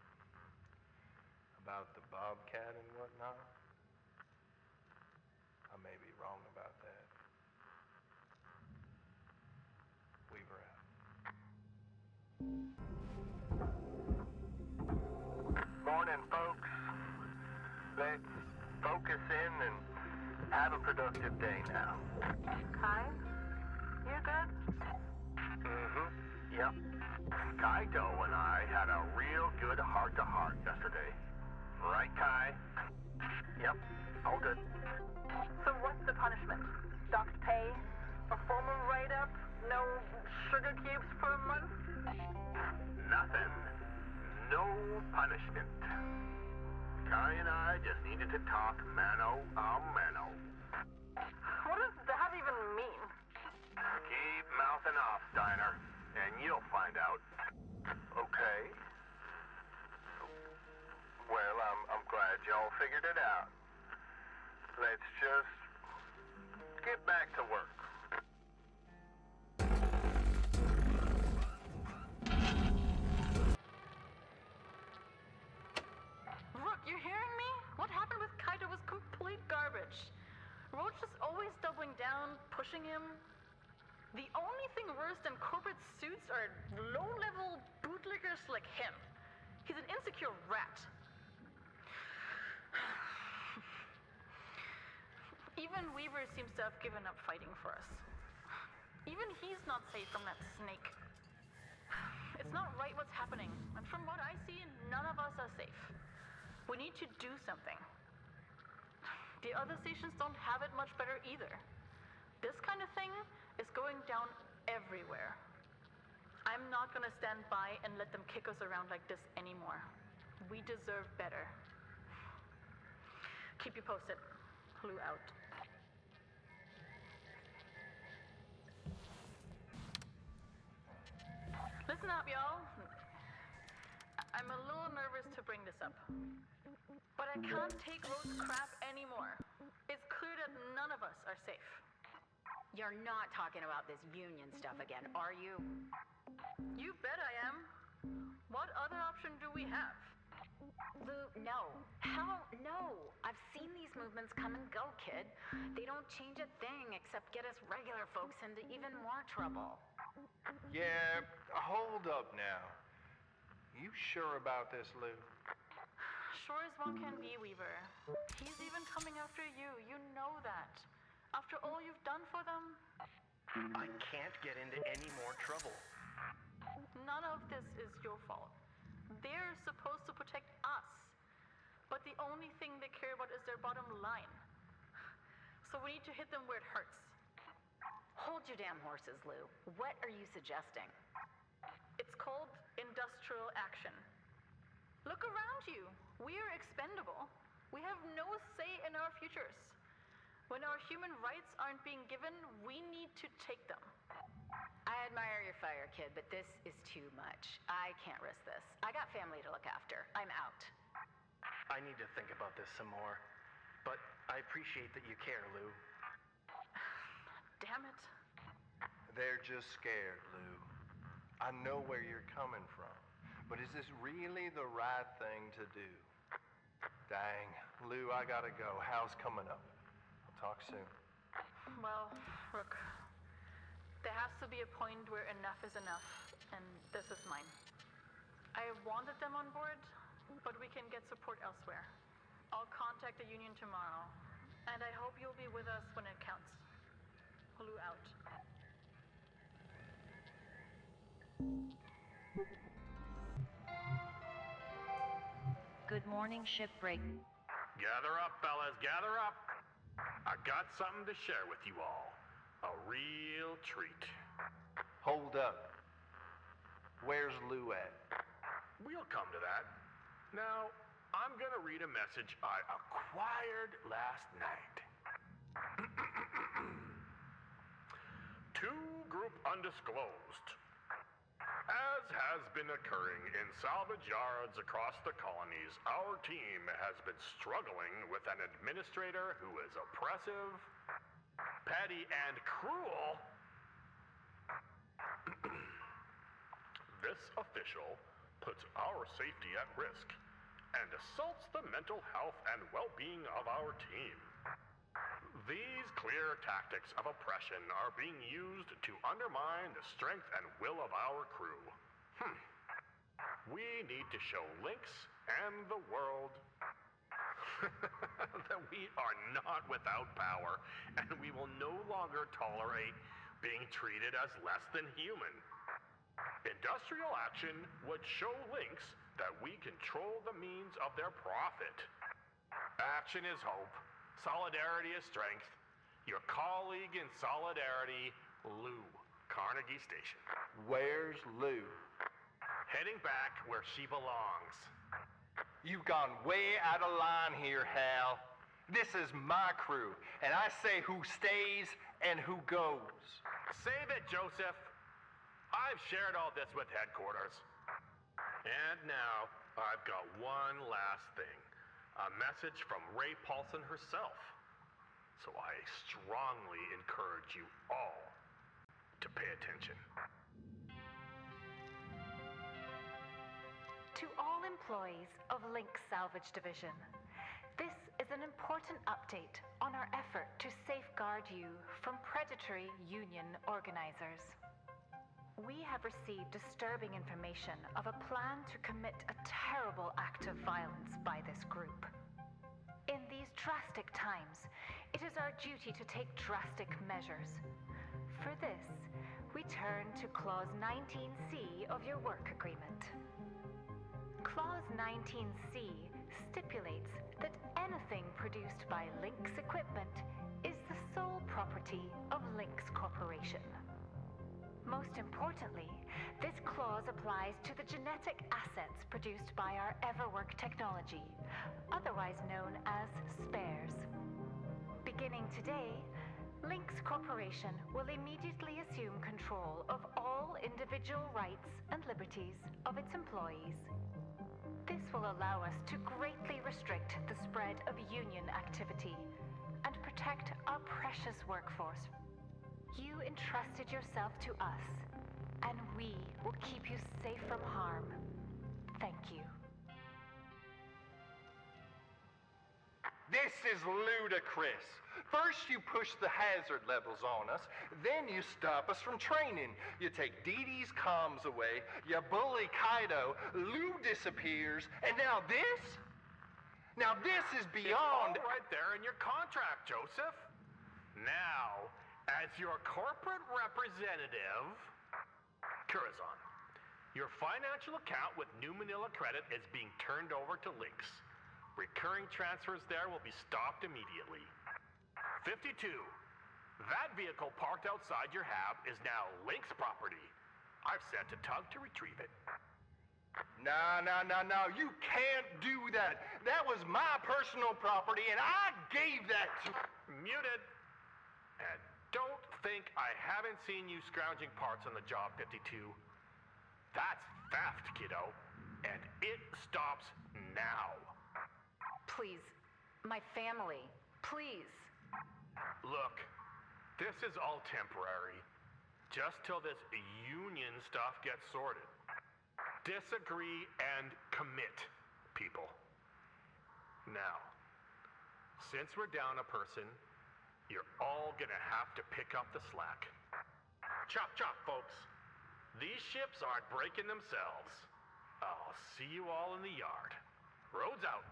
about the bobcat and whatnot, I may be wrong about that. Weaver out. Morning, folks. Let's focus in and have a productive day now. Kai? You good? Yep. Kaito and I had a real good heart-to-heart yesterday. Right, Kai? Yep, all good. So what's the punishment? Docked pay? A formal write-up? No sugar cubes for a month? Nothing. No punishment. Kai and I just needed to talk mano a mano. What does that even mean? Keep mouthing off, Steiner, and you'll find out. Okay. Well, I'm glad y'all figured it out. Let's just get back to work. Rook, you hearing me? What happened with Kaito was complete garbage. Roach is always doubling down, pushing him. The only thing worse than corporate suits are low-level bootlickers like him. He's an insecure rat. Even Weaver seems to have given up fighting for us. Even he's not safe from that snake. It's not right what's happening, and from what I see, none of us are safe. We need to do something. The other stations don't have it much better either. This kind of thing is going down everywhere. I'm not gonna stand by and let them kick us around like this anymore. We deserve better. Keep you posted. Lou out. Listen up, y'all. I'm a little nervous to bring this up, but I can't take Rose's crap anymore. It's clear that none of us are safe. You're not talking about this union stuff again, are you? You bet I am. What other option do we have? Lou, no. How? No. I've seen these movements come and go, kid. They don't change a thing except get us regular folks into even more trouble. Yeah, hold up now. You sure about this, Lou? Sure as one can be, Weaver. He's even coming after you. You know that. After all you've done for them, I can't get into any more trouble. none of this is your fault. They're supposed to protect us. But the only thing they care about is their bottom line. So we need to hit them where it hurts. Hold your damn horses, Lou. What are you suggesting? It's called industrial action. Look around you. We are expendable. We have no say in our futures. When our human rights aren't being given, we need to take them. I admire your fire, kid, but this is too much. I can't risk this. I got family to look after. I'm out. I need to think about this some more. But I appreciate that you care, Lou. Damn it. They're just scared, Lou. I know where you're coming from. But is this really the right thing to do? Dang, Lou, I gotta go. Hal's coming up. I'll talk soon. Well, Rook, there has to be a point where enough is enough, and this is mine. I wanted them on board, but we can get support elsewhere. I'll contact the union tomorrow, and I hope you'll be with us when it counts. Lou out. Good morning, Shipbreaker. Gather up, fellas, gather up. I got something to share with you all. A real treat. Hold up. Where's Lou at? We'll come to that. Now, I'm gonna read a message I acquired last night. To Group Undisclosed. As has been occurring in salvage yards across the colonies, our team has been struggling with an administrator who is oppressive, petty, and cruel. This official puts our safety at risk and assaults the mental health and well-being of our team. These clear tactics of oppression are being used to undermine the strength and will of our crew. We need to show Lynx and the world that we are not without power, and we will no longer tolerate being treated as less than human. Industrial action would show Lynx that we control the means of their profit. Action is hope. Solidarity is strength. Your colleague in solidarity, Lou, Carnegie Station. Where's Lou? Heading back where she belongs. You've gone way out of line here, Hal. This is my crew, and I say who stays and who goes. Save it, Joseph. I've shared all this with headquarters. And now, I've got one last thing. A message from Ray Paulson herself. So I strongly encourage you all to pay attention. To all employees of Lynx Salvage Division, this is an important update on our effort to safeguard you from predatory union organizers. We have received disturbing information of a plan to commit a terrible act of violence by this group. In these drastic times, it is our duty to take drastic measures. For this, we turn to Clause 19C of your work agreement. Clause 19C stipulates that anything produced by Lynx equipment is the sole property of Lynx Corporation. Most importantly, this clause applies to the genetic assets produced by our Everwork technology, otherwise known as spares. Beginning today, Lynx Corporation will immediately assume control of all individual rights and liberties of its employees. This will allow us to greatly restrict the spread of union activity and protect our precious workforce. You entrusted yourself to us, and we will keep you safe from harm. Thank you. This is ludicrous. First you push the hazard levels on us, then you stop us from training. You take Dee Dee's comms away, you bully Kaido, Lou disappears, and now this? Now this is beyond... It's all right there in your contract, Joseph. Now, as your corporate representative, Curazon, your financial account with New Manila Credit is being turned over to Lynx. Recurring transfers there will be stopped immediately. 52. That vehicle parked outside your hab is now Lynx property. I've sent a tug to retrieve it. No. You can't do that. That was my personal property, and I gave that to... Muted. And don't think I haven't seen you scrounging parts on the job, 52. That's theft, kiddo. And it stops now. Please, my family, please. Look, this is all temporary. Just till this union stuff gets sorted. Disagree and commit, people. Now, since we're down a person, you're all gonna have to pick up the slack. Chop chop, folks. These ships aren't breaking themselves. I'll see you all in the yard. Roads out.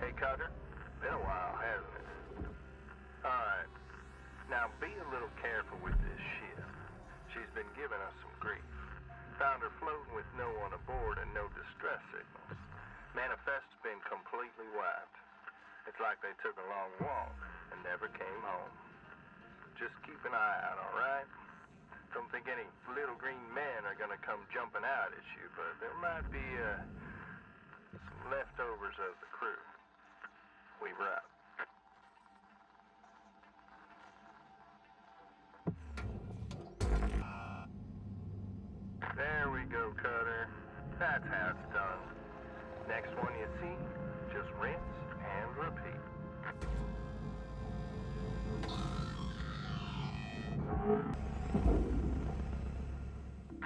Hey, Cutter. Been a while, hasn't it? Alright. Now, be a little careful with this ship. She She's been giving us some grief. Found her floating with no one aboard and no distress signals. Manifest's been completely wiped. It's like they took a long walk and never came home. Just keep an eye out, all right? Don't think any little green men are gonna come jumping out at you, but there might be some leftovers of the crew. Weaver out. There we go, Cutter. That's how it's done. Next one you see, just rinse and repeat.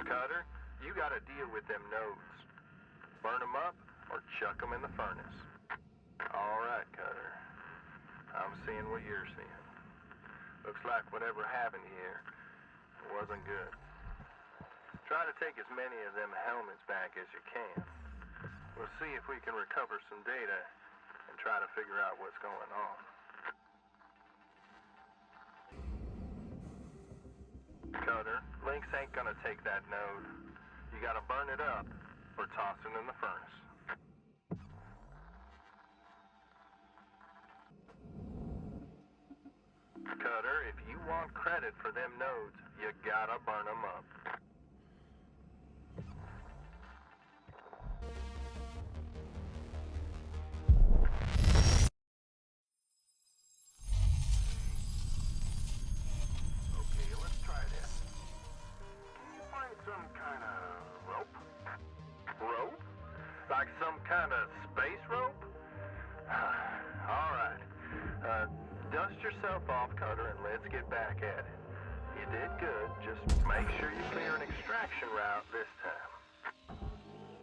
Cutter, you gotta deal with them nodes. Burn them up or chuck them in the furnace. All right, Cutter. I'm seeing what you're seeing. Looks like whatever happened here wasn't good. Try to take as many of them helmets back as you can. We'll see if we can recover some data and try to figure out what's going on. Cutter, Lynx ain't gonna take that node. You gotta burn it up or toss it in the furnace. Cutter, if you want credit for them nodes, you gotta burn them up. Okay, let's try this. Can you find some kind of rope? Rope? Like some kind of space rope? All right. Dust yourself off, Cutter, and let's get back at it. You did good. Just make sure you clear an extraction route this time.